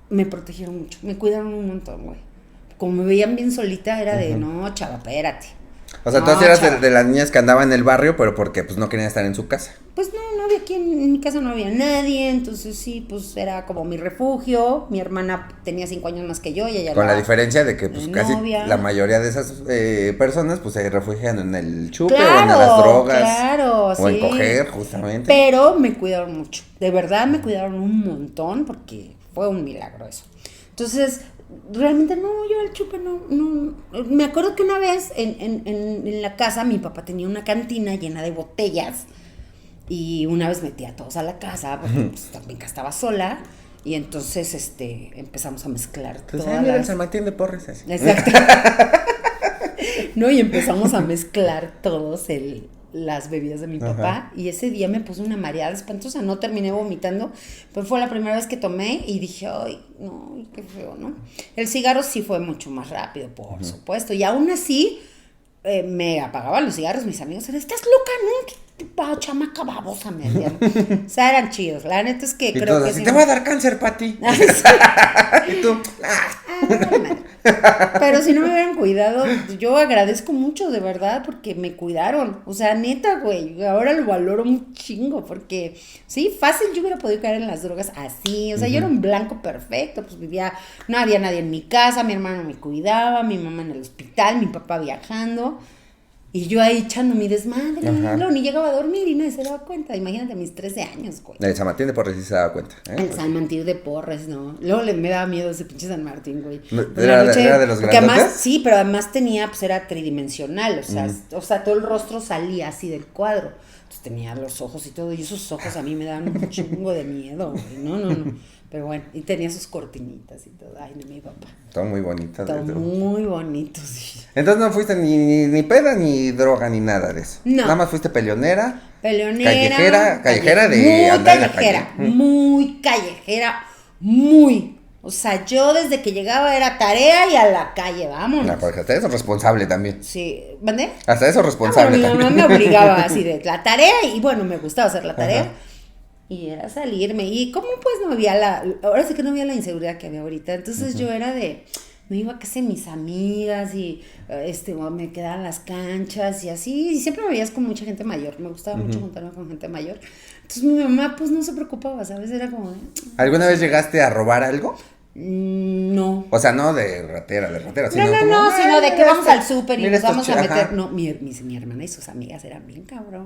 me protegieron mucho, me cuidaron un montón, güey. Como me veían bien solita, era de, no, chava, espérate. O sea, tú eras de las niñas que andaban en el barrio, pero porque pues no querían estar en su casa. Pues no había en mi casa no había nadie, entonces sí, pues era como mi refugio. Mi hermana tenía 5 años más que yo y ella con la diferencia de que pues casi novia. La mayoría de esas personas pues se refugian en el chupe o en las drogas o en coger, justamente. Pero me cuidaron mucho, de verdad me cuidaron un montón porque fue un milagro eso. Entonces, realmente no, yo el chupe no. Me acuerdo que una vez en la casa mi papá tenía una cantina llena de botellas y una vez metí a todos a la casa porque pues, también estaba sola y entonces empezamos a mezclar todas mira, el San Martín de Porres. Así. Exacto. No, y empezamos a mezclar todos las bebidas de mi papá y ese día me puse una mareada espantosa, no terminé vomitando, pero fue la primera vez que tomé y dije, ay, no, qué feo, ¿no? El cigarro sí fue mucho más rápido, por supuesto, y aún así me apagaban los cigarros, mis amigos eran, ¿estás loca, no? Chamaca babosa, me decían. O sea, eran chidos, la neta es que y creo todos, que si sí, te va a dar cáncer, Pati. Sí. Y tú, Pero si no me hubieran cuidado, yo agradezco mucho, de verdad, porque me cuidaron. O sea, neta, güey, ahora lo valoro un chingo, porque sí, fácil yo hubiera podido caer en las drogas así. O sea, yo era un blanco perfecto, pues no había nadie en mi casa, mi hermano me cuidaba, mi mamá en el hospital, mi papá viajando. Y yo ahí echando mi desmadre, no, ni llegaba a dormir y nadie se daba cuenta. Imagínate mis 13 años, güey. El San Martín de Porres sí se daba cuenta. El San Martín de Porres, no. Luego me daba miedo ese pinche San Martín, güey. ¿Era de los porque además, grandotes? sí, pero además tenía, pues era tridimensional, o sea, todo el rostro salía así del cuadro. Entonces tenía los ojos y todo, y esos ojos a mí me daban un chingo de miedo, güey. No. Pero bueno, y tenía sus cortinitas y todo. Ay, no, mi papá. Todo muy bonito. Todo muy bonito, sí. Entonces no fuiste ni peda, ni droga, ni nada de eso. No. Nada más fuiste peleonera. Callejera de andar en la calle. Muy callejera, muy. O sea, yo desde que llegaba era tarea y a la calle, vámonos. No, porque hasta eso responsable también. Sí, ¿mandé? Hasta eso responsable Mi también. mamá me obligaba así de la tarea y bueno, me gustaba hacer la tarea. Y era salirme. Y como pues no había ahora sí que no había la inseguridad que había ahorita. Entonces yo era me iba a casa de mis amigas y me quedaban las canchas y así. Y siempre me veías con mucha gente mayor. Me gustaba mucho juntarme con gente mayor. Entonces mi mamá pues no se preocupaba, ¿sabes? Era como ¿Alguna vez llegaste a robar algo? No. O sea, no de ratera, sino No, como, sino de que mira vamos al súper y mira nos vamos a ajá. meter. No, mi hermana y sus amigas eran bien cabrón.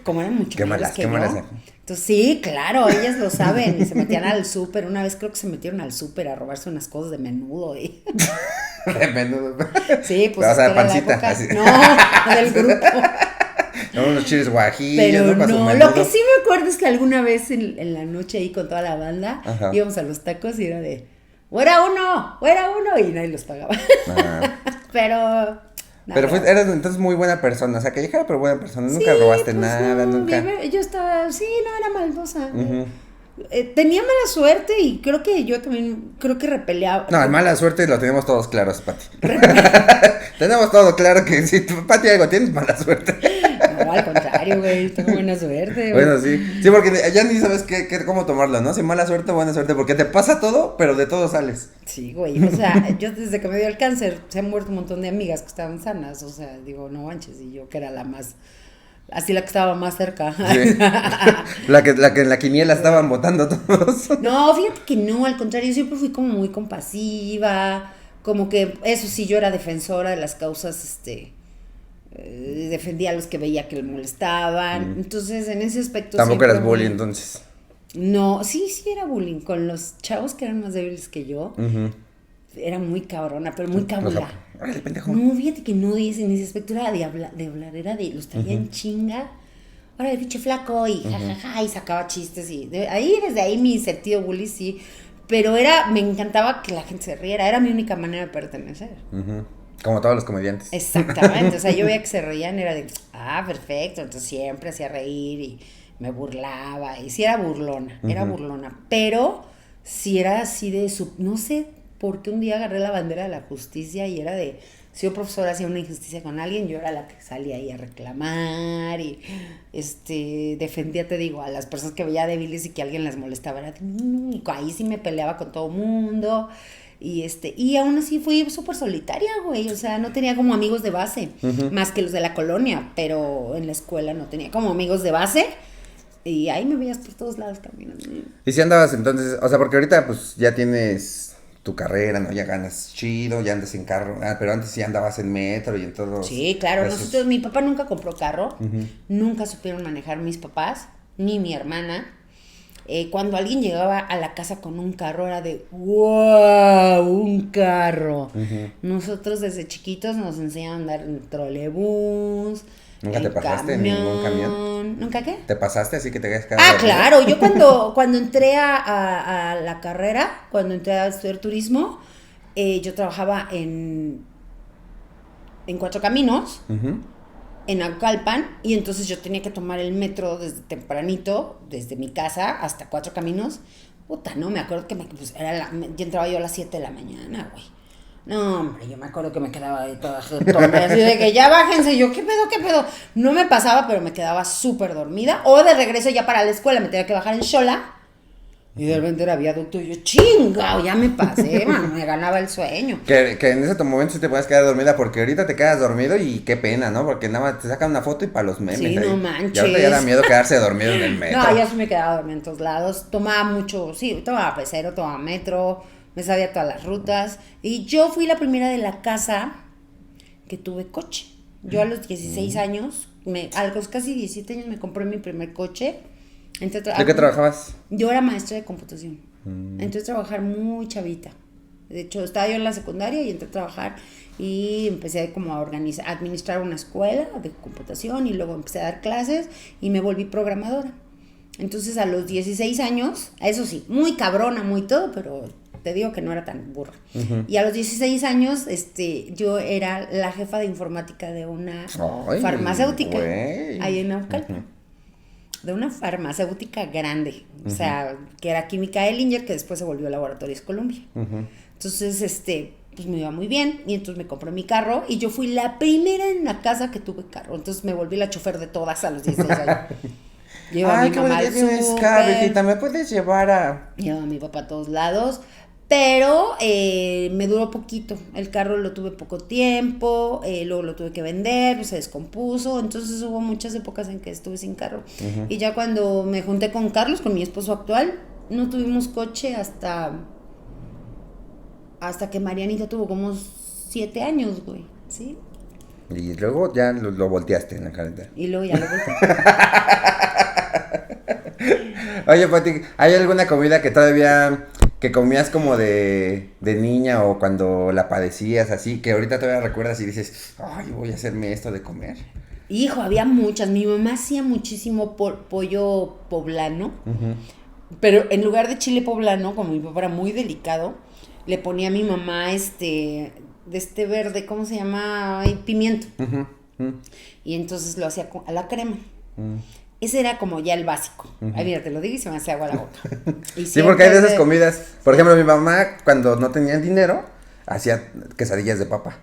Como eran mucho Qué mayores malas, que qué yo. malas. Entonces, sí, claro, ellas lo saben. Y se metían al súper. Una vez creo que se metieron al súper a robarse unas cosas de menudo. De menudo. Sí, pues. O sea, es que era la pancita, época. así. No, del grupo. No, unos chiles guajillos, Pero ¿no? Para su no, menudo. lo que sí me acuerdo es que alguna vez en la noche ahí con toda la banda Ajá. íbamos a los tacos y era de ¡fuera uno! Y nadie los pagaba. Ajá. Pero Eras entonces muy buena persona, o sea, callejera pero buena persona, nunca sí, robaste pues nada, no, nunca. yo estaba, sí, no era maldosa. Ujú. Tenía mala suerte y creo que yo también, repeleaba. No, mala suerte lo tenemos todos claros, Pati. Tenemos todo claro que si tu Pati algo tienes mala suerte. No, al contrario, güey, tengo buena suerte. Bueno, sí. Sí, porque ya ni sabes cómo tomarlo, ¿no? Si mala suerte o buena suerte, porque te pasa todo, pero de todo sales. Sí, güey, o sea, yo desde que me dio el cáncer se han muerto un montón de amigas que estaban sanas, o sea, digo, no manches, y yo que era la más, así la que estaba más cerca. Sí. La que en la quiniela estaban votando todos. No, fíjate que no, al contrario, siempre fui como muy compasiva, como que, eso sí, yo era defensora de las causas, defendía a los que veía que le molestaban, entonces en ese aspecto Tampoco siempre eras bully entonces. No, sí era bullying, con los chavos que eran más débiles que yo, era muy cabrona, pero muy cabula. Órale, pendejo. No, fíjate que no dice en ese aspecto, era de hablar, era de, los traía en chinga, ahora de pinche flaco, y jajaja, y sacaba chistes, y desde ahí mi sentido bully, sí, pero me encantaba que la gente se riera, era mi única manera de pertenecer. Como todos los comediantes. Exactamente, o sea, yo veía que se reían, era de, perfecto, entonces siempre hacía reír, y me burlaba, y sí era burlona, pero sí era así de, no sé por qué un día agarré la bandera de la justicia y era de, si un profesor hacía una injusticia con alguien, yo era la que salía ahí a reclamar y defendía, te digo, a las personas que veía débiles y que alguien las molestaba, era de, y ahí sí me peleaba con todo mundo. Y aún así fui súper solitaria, güey, o sea, no tenía como amigos de base, más que los de la colonia, pero en la escuela no tenía como amigos de base, y ahí me veías por todos lados caminando. ¿Y si andabas entonces, o sea, porque ahorita pues ya tienes tu carrera, ¿no? Ya ganas chido, ya andas en carro, pero antes sí andabas en metro y en todos. Sí, claro, mi papá nunca compró carro, nunca supieron manejar mis papás, ni mi hermana. Cuando alguien llegaba a la casa con un carro era de ¡wow! Un carro. Nosotros desde chiquitos nos enseñaban a andar en trolebús. ¿Nunca te pasaste en ningún camión? ¿Nunca qué? ¿Te pasaste así que te quedas quedado? Claro, yo cuando entré a la carrera, cuando entré a estudiar turismo, yo trabajaba en Cuatro Caminos. En Naucalpan, y entonces yo tenía que tomar el metro desde tempranito, desde mi casa hasta Cuatro Caminos. Puta, no, me acuerdo que ya entraba yo a las 7 de la mañana, güey. No, hombre, yo me acuerdo que me quedaba ahí toda así de que ya bájense, yo, ¿qué pedo? No me pasaba, pero me quedaba súper dormida, o de regreso ya para la escuela me tenía que bajar en Xola, y de repente era viaducto, y yo, chingao, ya me pasé, man, me ganaba el sueño. Que en ese momento sí te puedes quedar dormida, porque ahorita te quedas dormido y qué pena, ¿no? Porque nada más te sacan una foto y para los memes. Sí, ahí. no manches. Y ahorita ya da miedo quedarse dormido en el metro. No, yo sí me quedaba dormida en todos lados, tomaba mucho, sí, tomaba pecero, tomaba metro, me sabía todas las rutas, y yo fui la primera de la casa que tuve coche. Yo a los 16 años, a los casi 17 años me compré mi primer coche. ¿De qué trabajabas? Yo era maestra de computación. Entré a trabajar muy chavita. De hecho, estaba yo en la secundaria y entré a trabajar y empecé como a administrar una escuela de computación y luego empecé a dar clases y me volví programadora. Entonces, a los 16 años, eso sí, muy cabrona, muy todo, pero te digo que no era tan burra. Y a los 16 años, yo era la jefa de informática de una farmacéutica ahí en Naucalpan. De una farmacéutica grande, o sea, que era Química Ellinger, que después se volvió Laboratorios Columbia. Entonces, pues me iba muy bien, y entonces me compré mi carro, y yo fui la primera en la casa que tuve carro, entonces me volví la chofer de todas a los 16 años. Llevo a Ay, mi qué mamá bonita al tienes súper. carro, hijita, ¿me puedes llevar a...? Llevo a mi papá a todos lados. Pero me duró poquito. El carro lo tuve poco tiempo. Luego lo tuve que vender. Se descompuso. Entonces hubo muchas épocas en que estuve sin carro. Y ya cuando me junté con Carlos, con mi esposo actual, no tuvimos coche hasta que Marianita tuvo como 7 años, güey. ¿Sí? Y luego ya lo volteaste en la carretera. Y luego ya lo volteé. Oye, Pati, ¿hay alguna comida que todavía... que comías como de niña o cuando la padecías así, que ahorita todavía recuerdas y dices, ay, voy a hacerme esto de comer? Hijo, había muchas. Mi mamá hacía muchísimo pollo poblano. Pero en lugar de chile poblano, como mi papá era muy delicado, le ponía a mi mamá de este verde, ¿cómo se llama? Ay, pimiento. Y entonces lo hacía a la crema. Ese era como ya el básico. Ay, mira, te lo digo y se me hace agua la boca. Y sí, porque hay de esas comidas. Por ejemplo, mi mamá, cuando no tenían dinero, hacía quesadillas de papa.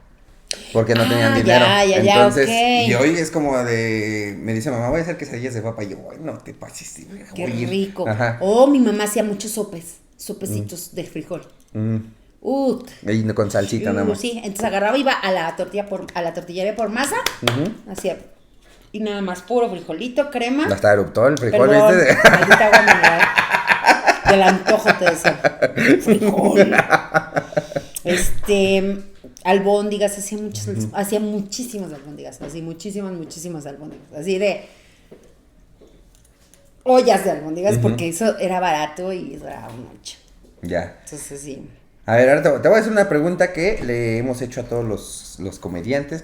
Porque no tenían dinero. Entonces, okay. Y hoy es como me dice mamá, voy a hacer quesadillas de papa. Y yo, ay, no te pases. Qué rico. Ajá. Mi mamá hacía muchos sopecitos de frijol. Y con salsita nada más. Sí, entonces agarraba, iba a la tortillería por masa, hacía, y nada más puro frijolito, crema. Hasta eruptó el frijol, Perdón, ¿viste? maldita agua mineral. Del antojo te decía. Frijol. Albóndigas, hacía muchísimas albóndigas, así muchísimas albóndigas, así de ollas de albóndigas, porque eso era barato y eso era un ocho. Ya. Entonces sí. A ver, ahora te voy a hacer una pregunta que le hemos hecho a todos los comediantes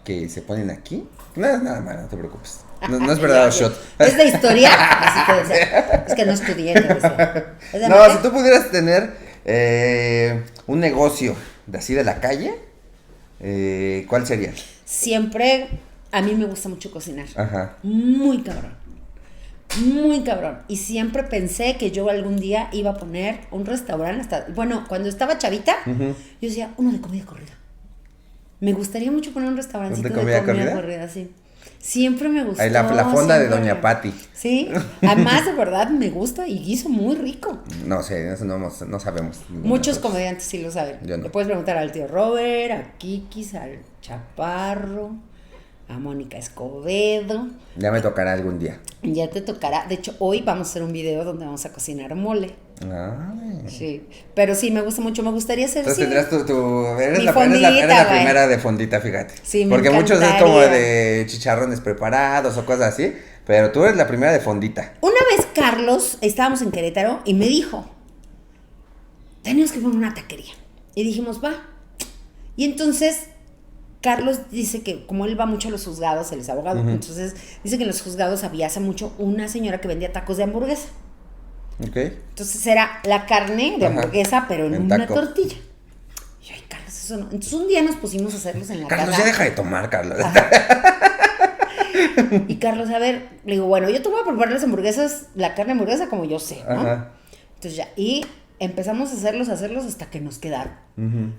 que se ponen aquí. No es nada malo, no te preocupes. No es verdad, shot. ¿Es de historia? Así te decía. Es que no estudié, te decía. ¿Es de No, mate? si tú pudieras tener un negocio así de la calle, ¿cuál sería? Siempre, a mí me gusta mucho cocinar. Ajá. Muy cabrón. Muy cabrón. Y siempre pensé que yo algún día iba a poner un restaurante. Bueno, cuando estaba chavita, yo decía, uno de comida corrida. Me gustaría mucho poner un restaurancito ¿De comida corrida? corrida, sí. Siempre me gustó. Ahí la fonda de siempre Doña Pati. Sí, además de verdad me gusta y guiso muy rico. No sé, eso no sabemos. Muchos comediantes sí lo saben. Yo no. Le puedes preguntar al tío Robert, a Kikis, al Chaparro, a Mónica Escobedo. Ya me tocará algún día. Ya te tocará. De hecho, hoy vamos a hacer un video donde vamos a cocinar mole. Ay. Sí. Pero sí, me gusta mucho. Me gustaría hacer. Entonces tendrás eres Mi la fondita, primera de fondita, fíjate. Sí, me porque muchos es encantaría. como de chicharrones preparados o cosas así. Pero tú eres la primera de fondita. Una vez Carlos, estábamos en Querétaro y me dijo, tenemos que poner una taquería. Y dijimos, va. Y entonces Carlos dice que como él va mucho a los juzgados, él es abogado, entonces dice que en los juzgados había hace mucho una señora que vendía tacos de hamburguesa. Ok. Entonces era la carne de hamburguesa, pero en una taco. tortilla. Y yo, ay, Carlos, eso no. Entonces un día nos pusimos a hacerlos en la Carlos, casa. ya deja de tomar, Carlos. Y Carlos, a ver, le digo, bueno, yo te voy a preparar las hamburguesas, la carne de hamburguesa como yo sé, ¿no? Ajá. Entonces ya, y empezamos a hacerlos hasta que nos quedaron.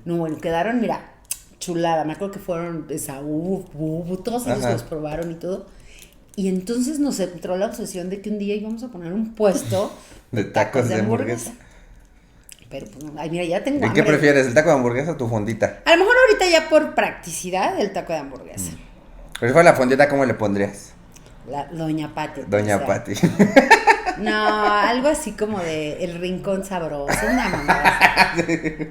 No, bueno, quedaron, mira, chulada. Me acuerdo que fueron de Saúl, todos ellos los probaron y todo. Y entonces nos entró la obsesión de que un día íbamos a poner un puesto de tacos de hamburguesa. Pero pues, ay, mira, ya tengo ¿Y hambre. qué prefieres, el taco de hamburguesa o tu fondita? A lo mejor ahorita ya por practicidad el taco de hamburguesa. Pero si fuera la fondita, ¿cómo le pondrías? La Doña Pati. Doña Pati. No, algo así como de el rincón sabroso, una mamada.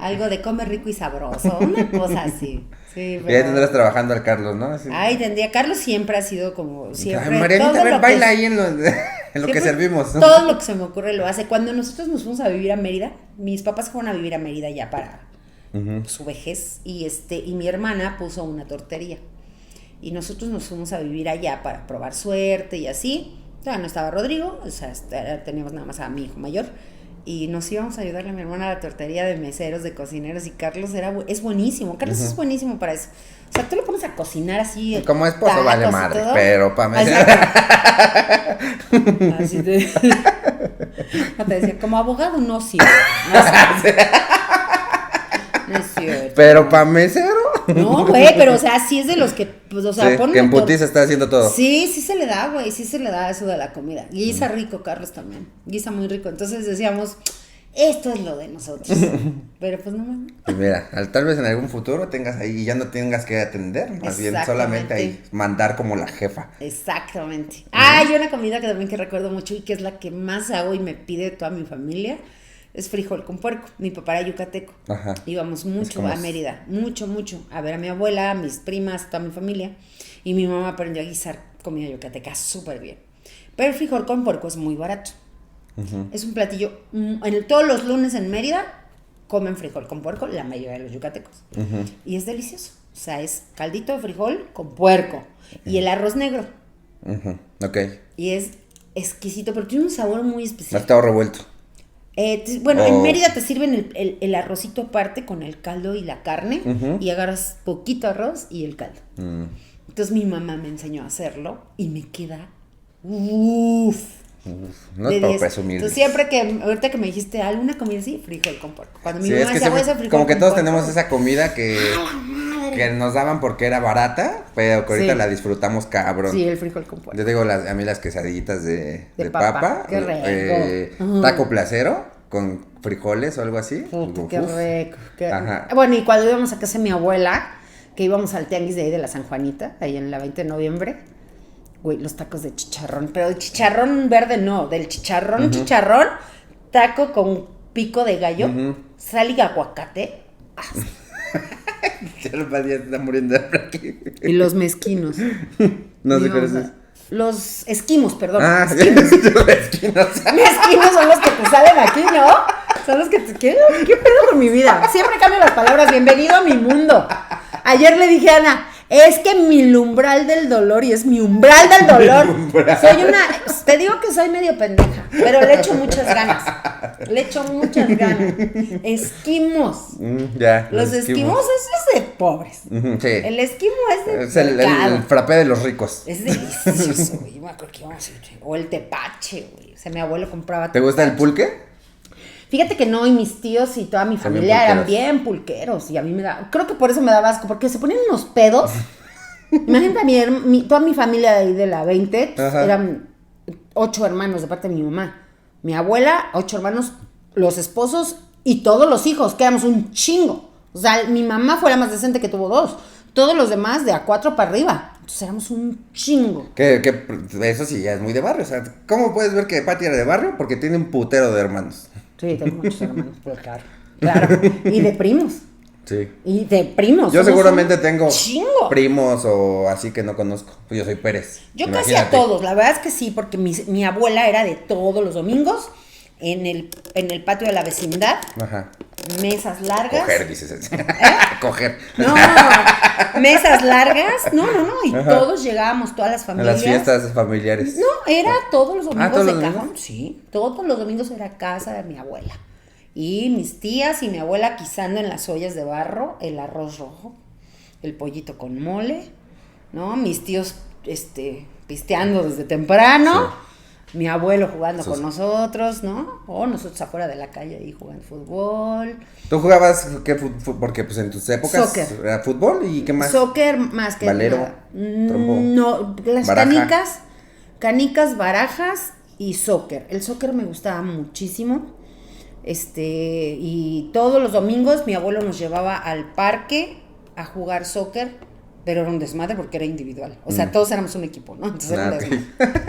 Algo de come rico y sabroso, una cosa así. Sí, pero... Y ahí tendrás trabajando al Carlos, ¿no? Así... Ay, tendría. Carlos siempre ha sido como siempre. Ay, Marianita, a ver, baila ahí en lo que servimos. Todo lo que se me ocurre lo hace. Cuando nosotros nos fuimos a vivir a Mérida, mis papás fueron a vivir a Mérida ya para su vejez y mi hermana puso una tortería. Y nosotros nos fuimos a vivir allá para probar suerte y así. Ya no estaba Rodrigo, o sea, teníamos nada más a mi hijo mayor. Y nos íbamos a ayudarle a mi hermana a la tortería de meseros, de cocineros. Y Carlos es buenísimo. Carlos es buenísimo para eso. O sea, tú lo pones a cocinar así. Como esposo vale madre, todo, pero para mí. Así te... No, te decía, como abogado no sirve. No es cierto. Pero para mesero. No, güey, pero o sea, sí es de los que, pues, o sea, Sí, ponle que en tor- putiza está haciendo todo. Sí, sí se le da, güey, sí se le da eso de la comida. Guisa rico, Carlos también. Guisa muy rico. Entonces decíamos, esto es lo de nosotros. Pero pues no mames. Y mira, tal vez en algún futuro tengas ahí y ya no tengas que atender, más bien solamente ahí mandar como la jefa. Exactamente. Ah, y una comida que también que recuerdo mucho y que es la que más hago y me pide toda mi familia es frijol con puerco. Mi papá era yucateco. Ajá. Íbamos Es mucho como a es. Mérida, mucho, a ver a mi abuela, a mis primas, toda mi familia. Y mi mamá aprendió a guisar comida yucateca súper bien. Pero el frijol con puerco es muy barato. Es un platillo, todos los lunes en Mérida comen frijol con puerco, la mayoría de los yucatecos. Y es delicioso. O sea, es caldito de frijol con puerco. Y el arroz negro. Ok. Y es exquisito, pero tiene un sabor muy No especial. está revuelto. Bueno, en Oh. Mérida te sirven el arrocito aparte con el caldo y la carne. Y agarras poquito arroz y el caldo. Entonces mi mamá me enseñó a hacerlo y me queda uff. No de es por 10. presumir. Entonces siempre ahorita que me dijiste alguna comida así, frijol con puerco. Cuando mi Sí, mamá es que decía, voy a hacer siempre, frijol como que con todos puerco", tenemos esa comida que nos daban porque era barata, pero que ahorita Sí. la disfrutamos cabrón. Sí, el frijol con puerco. Yo digo a mí las quesadillitas de De papa, papa, qué rico. taco placero con frijoles o algo así. Puta, Uf, qué rico. Ajá. Bueno, y cuando íbamos a casa de mi abuela, que íbamos al tianguis de ahí de la San Juanita, ahí en la 20 de noviembre, güey, los tacos de chicharrón, pero de chicharrón verde no, del chicharrón, taco con pico de gallo, sal y aguacate, Ya el padre ya se está muriendo de hambre aquí. y los mezquinos. No sé Dios, cuál es ese. Los esquimos, perdón. Ah, esquimos. los esquinos. Mezquinos son los que te salen aquí, ¿no? Son los que te... ¿Qué pedo con mi vida? Siempre cambio las palabras. Bienvenido a mi mundo. Ayer le dije a Ana, es que mi umbral del dolor, y es mi umbral del dolor. Soy una... Te digo que soy medio pendeja, pero le echo muchas ganas. Esquimos. Ya. Los esquimos, eso es de pobres. Sí. El esquimo es de Es el pecado. frappé de los ricos. Es delicioso, güey. Yo me acuerdo que íbamos a ir. O el tepache, güey. O sea, mi abuelo compraba ¿Te gusta el tepache. pulque? Fíjate que no, y mis tíos y toda mi También familia eran pulqueros. bien pulqueros. Y a mí me da. Creo que por eso me daba asco, porque se ponían unos pedos. Imagínate toda mi familia de ahí de la 20, Ajá. eran 8 hermanos de parte de mi mamá. Mi abuela, 8 hermanos, los esposos y todos los hijos, que éramos un chingo. O sea, mi mamá fue la más decente que tuvo 2. Todos los demás de a 4 para arriba. Entonces éramos un chingo. Que eso sí ya es muy de barrio. O sea, ¿cómo puedes ver que Pati era de barrio? Porque tiene un putero de hermanos. Sí, tengo muchos hermanos, pues claro. Claro. Y de primos. Sí. Y de primos. Yo somos seguramente un tengo chingo. primos o así que no conozco. Pues yo soy Pérez. Yo casi Imagínate. a todos, la verdad es que sí, porque mi abuela era de todos los domingos en el patio de la vecindad, Ajá. mesas largas. Coger, dices. Coger. No, mesas largas. No, y Ajá. todos llegábamos, todas las A familias. las fiestas familiares. No, era todos los domingos ¿todos de los cajón. domingos? Sí, todos los domingos era casa de mi abuela. Y mis tías y mi abuela guisando en las ollas de barro el arroz rojo, el pollito con mole, ¿no? Mis tíos pisteando desde temprano. Mi abuelo jugando con nosotros, ¿no? O nosotros afuera de la calle ahí jugando fútbol. ¿Tú jugabas qué porque pues en tus épocas Soccer. era fútbol y qué más? Soccer más que Valero, nada. trompo, No, las baraja. canicas, barajas y soccer. El soccer me gustaba muchísimo. Y todos los domingos mi abuelo nos llevaba al parque a jugar soccer, pero era un desmadre porque era individual. O sea, todos éramos un equipo, ¿no? Entonces era un Ok. desmadre.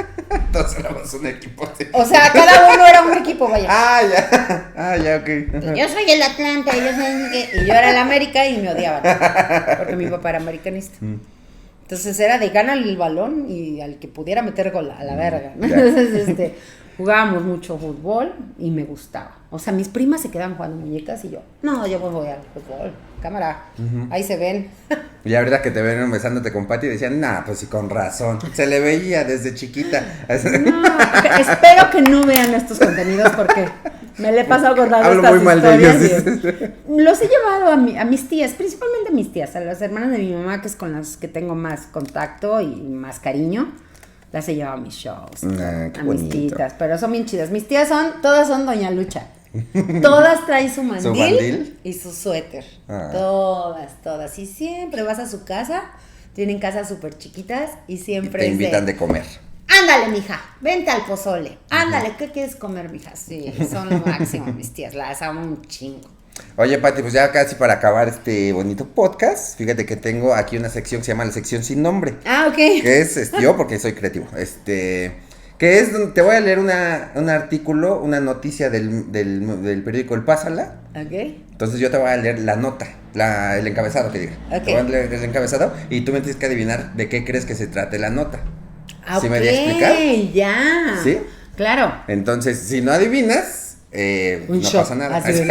Todos éramos un equipo. Sí. O sea, cada uno era un equipo, vaya. Ya, ok. Yo soy el Atlanta, y yo era el América y me odiaban, porque mi papá era americanista. Entonces era de gana el balón y al que pudiera meter gol a la verga, ¿no? Ya. Entonces jugábamos mucho fútbol y me gustaba. O sea, mis primas se quedaban jugando muñecas y yo voy al fútbol, cámara, ahí se ven. Y ahorita que te ven besándote con Pati decían, nah, pues sí, con razón. Se le veía desde chiquita. No, espero que no vean estos contenidos porque me le he pasado contando Hablo estas muy mal de historias. ellos. Los he llevado a mis tías, principalmente a mis tías, a las hermanas de mi mamá, que es con las que tengo más contacto y más cariño. Las he llevado a mis shows, Ah, qué a mis bonito. titas, pero son bien chidas. Mis tías todas son Doña Lucha. Todas traen su mandil, mandil? y su suéter. Ah. Todas. Y siempre vas a su casa, tienen casas súper chiquitas y siempre Te es invitan de comer. ándale, mija, vente al pozole. Ándale, ¿qué quieres comer, mija? Sí, son lo máximo, mis tías, las amo un chingo. Oye, Pati, pues ya casi para acabar este bonito podcast, fíjate que tengo aquí una sección que se llama la sección sin nombre. Ah, ok. Que es yo, porque soy creativo. Que es donde te voy a leer un artículo, una noticia del periódico El Pásala. Ok. Entonces yo te voy a leer la nota, el encabezado que diga. Ok. Te voy a leer el encabezado y tú me tienes que adivinar de qué crees que se trate la nota. Ah, ¿Sí me voy a explicar? Ya. ¿Sí? Claro. Entonces, si no adivinas, Un no shot, pasa nada. así Si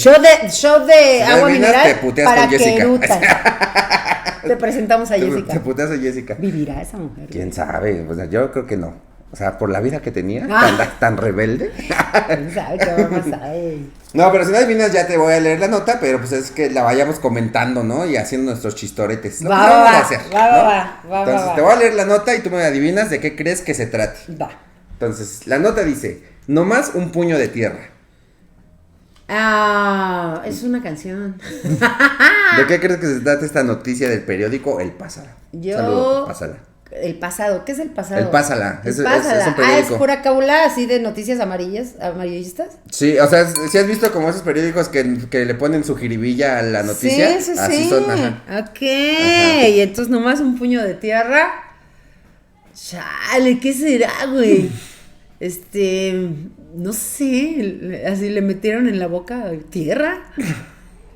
Show de no agua adivinas, mineral te puteas para con Jessica. querutas. Te presentamos a te Jessica. puteas a Jessica. ¿Vivirá esa mujer? ¿Quién sabe? O sea, yo creo que no. O sea, por la vida que tenía, Ah. tan rebelde. ¿Quién sabe qué vamos a ver? No, pero si no adivinas ya te voy a leer la nota, pero pues es que la vayamos comentando, ¿no? Y haciendo nuestros chistoretes. Lo que Va, vamos va, a hacer, va. Entonces te voy a leer la nota y tú me adivinas de qué crees que se trate. Va. Entonces, la nota dice, nomás un puño de tierra. Ah, es una canción. ¿De qué crees que se trata esta noticia del periódico El Pásala? Yo. Saludos, Pásala. El pasado, ¿qué es el pasado? El Pásala, El es Pásala. un periódico. Es pura cabula así de noticias amarillistas. Sí, o sea, si has visto como esos periódicos que le ponen su jiribilla a la noticia. Sí. Así son, ajá. Ok, y entonces nomás un puño de tierra. Chale, ¿qué será, güey? No sé, así le metieron en la boca tierra.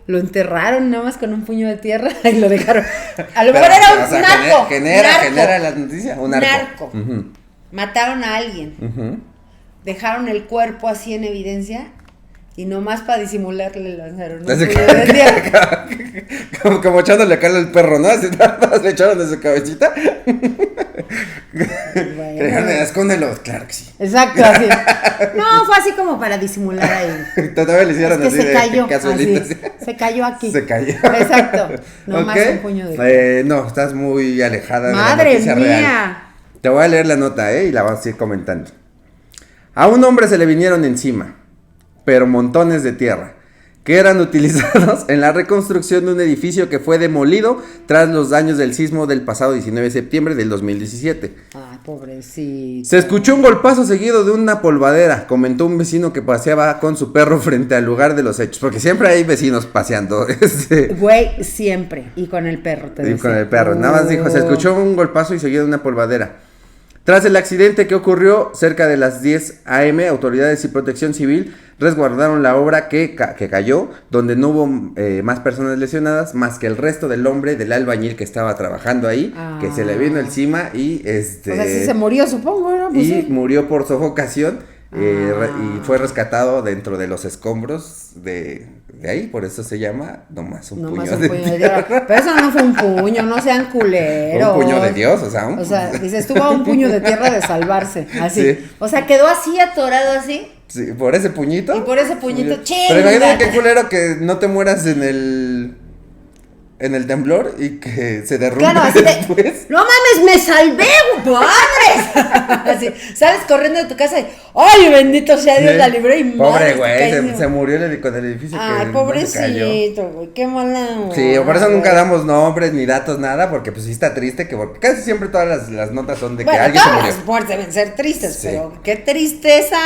Lo enterraron nada más con un puño de tierra y lo dejaron. A lo mejor era un o sea, narco. genera la noticia, un narco. Narco. Ujú, Mataron a alguien. ujú. Dejaron el cuerpo así en evidencia y nomás para disimular le lanzaron un Así puño de tierra. como echándole carne al perro, ¿no? Así nada más le echaron de su cabecita. Bueno. Escóndelo, claro que sí. Exacto, así. No, fue así como para disimular ahí. Todavía le hicieron Es que así se de cayó, casualita. así. Así. Se cayó aquí. Se cayó. Exacto. Nomás Ok. un puño de tierra. No, estás muy alejada de la Madre noticia mía. real. Te voy a leer la nota, y la vamos a ir comentando. A un hombre se le vinieron encima, pero montones de tierra, que eran utilizados en la reconstrucción de un edificio que fue demolido tras los daños del sismo del pasado 19 de septiembre del 2017. Ay, pobrecito. Se escuchó un golpazo seguido de una polvadera, comentó un vecino que paseaba con su perro frente al lugar de los hechos, porque siempre hay vecinos paseando. Güey, siempre. Y con el perro, te Y decía. con el perro, nada más dijo, se escuchó un golpazo y seguido de una polvadera. Tras el accidente que ocurrió cerca de las 10 a.m., autoridades y protección civil resguardaron la obra que cayó, donde no hubo más personas lesionadas, más que el resto del hombre, del albañil que estaba trabajando ahí, que se le vino encima y O sea, sí se murió, supongo, ¿no? Pues y sí. murió por sofocación. Y fue rescatado dentro de los escombros de ahí, por eso se llama nomás un Nomás puño un de puño de tierra. tierra. Pero eso no fue un puño, no sean culeros. Un puño de Dios, o sea, dice, estuvo a un puño de tierra de salvarse, así. Sí. O sea, quedó así atorado así. sí, por ese puñito. Y por ese puñito, Pero imagínate chinga. qué culero que no te mueras en el temblor y que se derrumbe Claro, así de, después. no mames, me salvé, padres. Así, sales corriendo de tu casa y, ay, bendito sea Dios, Sí. la libré y Pobre madres, te güey, caes. se murió con el edificio Ay, que no se cayó. pobrecito, güey, qué mala. Sí, por eso onda, nunca güey. damos nombres ni datos, nada, porque pues sí está triste, porque casi siempre todas las notas son de que Bueno, alguien se todas murió. las muertes deben ser tristes, Sí. pero qué tristeza.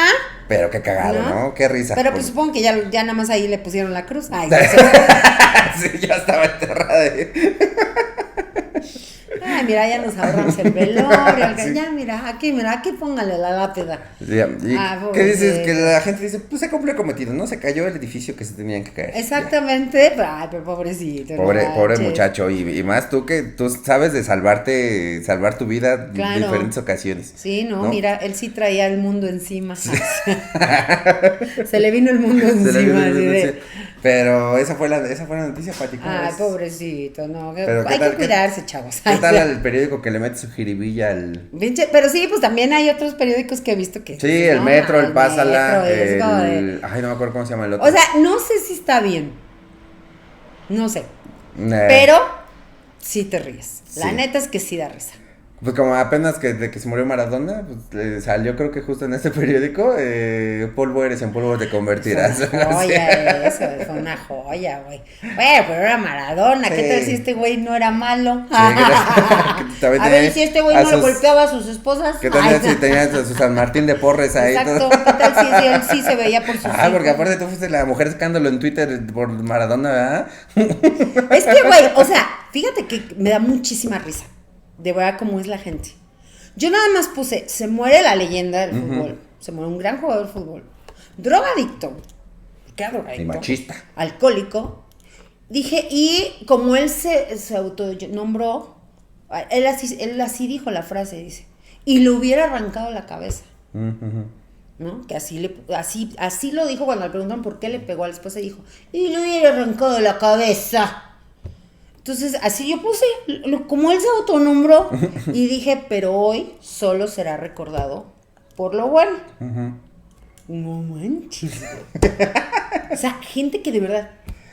Pero qué cagado, ¿No? ¿no? Qué risa. Pero pues Por- supongo que ya nada más ahí le pusieron la cruz. Ay, sí, ya estaba enterrada. ay, mira, ya nos ahorramos el velorio. Sí. Ya, mira, aquí póngale la lápida. Ya, ¿y Ah, qué dices? pobrecito. Que la gente dice, pues se cumplió el cometido, ¿no? Se cayó el edificio que se tenían que caer. Exactamente. Ay, pero pobrecito. Ya. Pobre manches. muchacho, y más tú que tú sabes de salvar tu vida en Claro. diferentes ocasiones. Sí, no, ¿No? mira, él sí traía el mundo encima. Se le vino el mundo Se le encima. vino el así mundo de, encima. Pero esa fue la noticia, Pati. ¿Cómo ay, ves? pobrecito, no. Pero, ¿qué hay tal- que cuidarse, chavos. ¿Qué Ay, tal ya. al periódico que le mete su jiribilla al... Pero sí, pues también hay otros periódicos que he visto que. Sí, el no, Metro, el Metro, Pásala, es como de- Ay, no me acuerdo cómo se llama el otro. O sea, no sé si está bien. No sé. Eh, Pero sí te ríes. La sí. neta es que sí da risa. Pues como apenas de que se murió Maradona, pues salió creo que justo en este periódico, polvo eres, en polvo te convertirás. Fue una joya eso, fue una joya, güey. Bueno, pero era Maradona, ¿qué tal si este güey no era malo? A ver, si este güey no le golpeaba a sus esposas. ¿Qué tal si tenías a su San Martín de Porres ahí? Exacto, ¿qué tal si él sí se veía por sus hijos? Porque aparte tú fuiste la mujer escándalo en Twitter por Maradona, ¿verdad? Es que, güey, o sea, fíjate que me da muchísima risa. De verdad, cómo es la gente. Yo nada más puse, se muere la leyenda del fútbol. Se muere un gran jugador de fútbol. Drogadicto. ¿Qué drogadicto? Y machista. Alcohólico. Dije, y como él se autonombró, él así dijo la frase, dice, y le hubiera arrancado la cabeza. ¿No? Que así lo dijo cuando le preguntaron por qué le pegó a la esposa, y dijo, y le hubiera arrancado la cabeza. Entonces, así yo puse, como él se autonombró, y dije, pero hoy solo será recordado por lo bueno. No manches. O sea, gente que de verdad,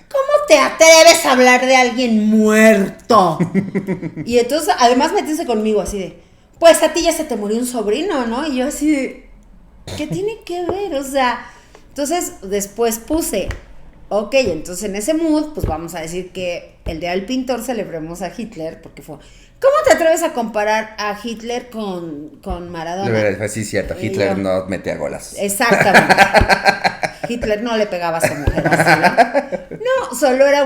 ¿cómo te atreves a hablar de alguien muerto? Y entonces, además meterse conmigo así de, pues a ti ya se te murió un sobrino, ¿no? Y yo así de, ¿qué tiene que ver? O sea, entonces después puse, ok, entonces en ese mood, pues vamos a decir que el día del pintor celebremos a Hitler, porque fue, ¿cómo te atreves a comparar a Hitler con Maradona? De verdad, sí, cierto, Hitler no metía golas. Exactamente. Hitler no le pegaba a su mujer así, ¿no? No, solo era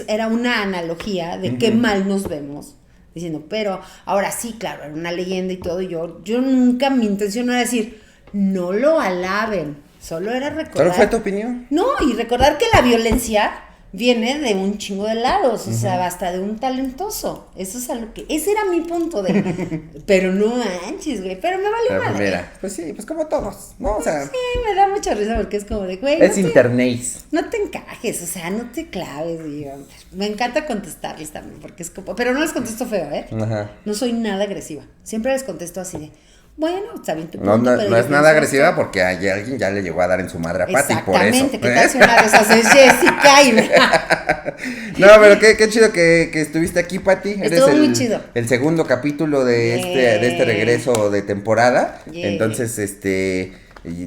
era una analogía de qué mal nos vemos. Diciendo, pero ahora sí, claro, era una leyenda y todo, y yo nunca, mi intención no era decir, no lo alaben, solo era recordar. ¿Solo fue tu opinión? No, y recordar que la violencia viene de un chingo de lados, o sea, hasta de un talentoso. Eso es algo que, ese era mi punto de, pero no manches, güey, pero me valió madre. Mira, pues sí, pues como todos, ¿no? O sea, sí, me da mucha risa porque es como de, güey, es internet. No te encajes, o sea, no te claves, digo. Me encanta contestarles también, porque es como, pero no les contesto feo, ¿eh? Ajá. No soy nada agresiva, siempre les contesto así de, bueno, está bien tu punto, no es nada agresiva porque alguien ya le llegó a dar en su madre a Patty, por eso. Exactamente, ¿qué tal si una de esas es Jessica? No, pero qué chido que estuviste aquí, Patty. Estuvo muy chido. El segundo capítulo de este regreso de temporada. Entonces,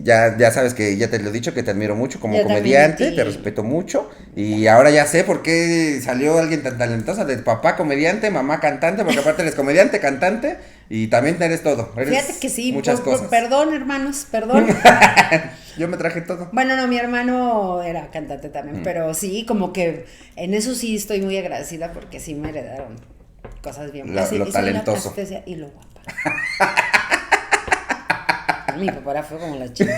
ya sabes que ya te lo he dicho, que te admiro mucho como comediante, te respeto mucho. Y ahora ya sé por qué salió alguien tan talentosa, de papá comediante, mamá cantante, porque aparte eres comediante, cantante y también eres todo. Fíjate que sí, muchas cosas. Perdón, hermanos, perdón. Yo me traje todo. Bueno, no, mi hermano era cantante también, pero sí, como que en eso sí estoy muy agradecida porque sí me heredaron cosas bien. Lo talentoso. Y lo guapa. Mi papá fue como la chica.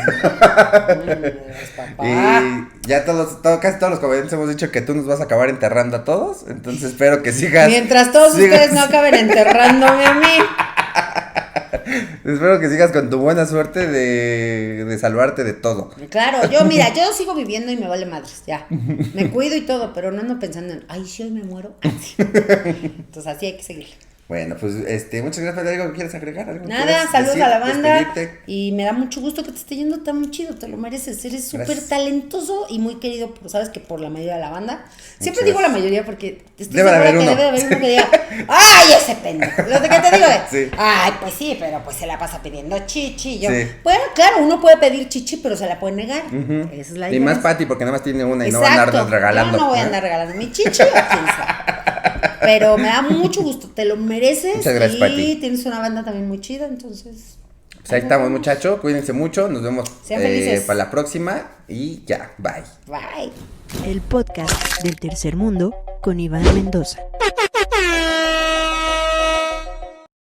Y ya casi todos los comediantes hemos dicho que tú nos vas a acabar enterrando a todos. Entonces espero que sigas. Mientras todos ustedes no acaben enterrándome a mí. Espero que sigas con tu buena suerte de salvarte de todo. Claro, yo sigo viviendo y me vale madres, ya. Me cuido y todo, pero no ando pensando en, ay, si hoy me muero. Entonces así hay que seguir. Bueno, pues muchas gracias. ¿Algo que quieres agregar? Nada, saludos a la banda. Despedirte. Y me da mucho gusto que te esté yendo tan chido, te lo mereces. Eres súper talentoso y muy querido, sabes que por la mayoría de la banda. Siempre digo la mayoría porque estoy segura que debe haber uno que diga, ¡ay, ese pendejo! Lo de que te digo es, ay, pues sí, pero pues se la pasa pidiendo chichi. Yo, bueno, claro, uno puede pedir chichi, pero se la puede negar. Esa es la diferencia. Y más Patty, porque nada más tiene una y no va a andar regalando. Yo no voy a andar regalando mi chichi o quién sabe. Pero me da mucho gusto, te lo mereces. Muchas gracias, Patty. Y tienes una banda también muy chida, entonces. Pues ahí estamos, muchachos. Cuídense mucho. Nos vemos para la próxima. Y ya, bye. Bye. El podcast del tercer mundo con Iván Mendoza.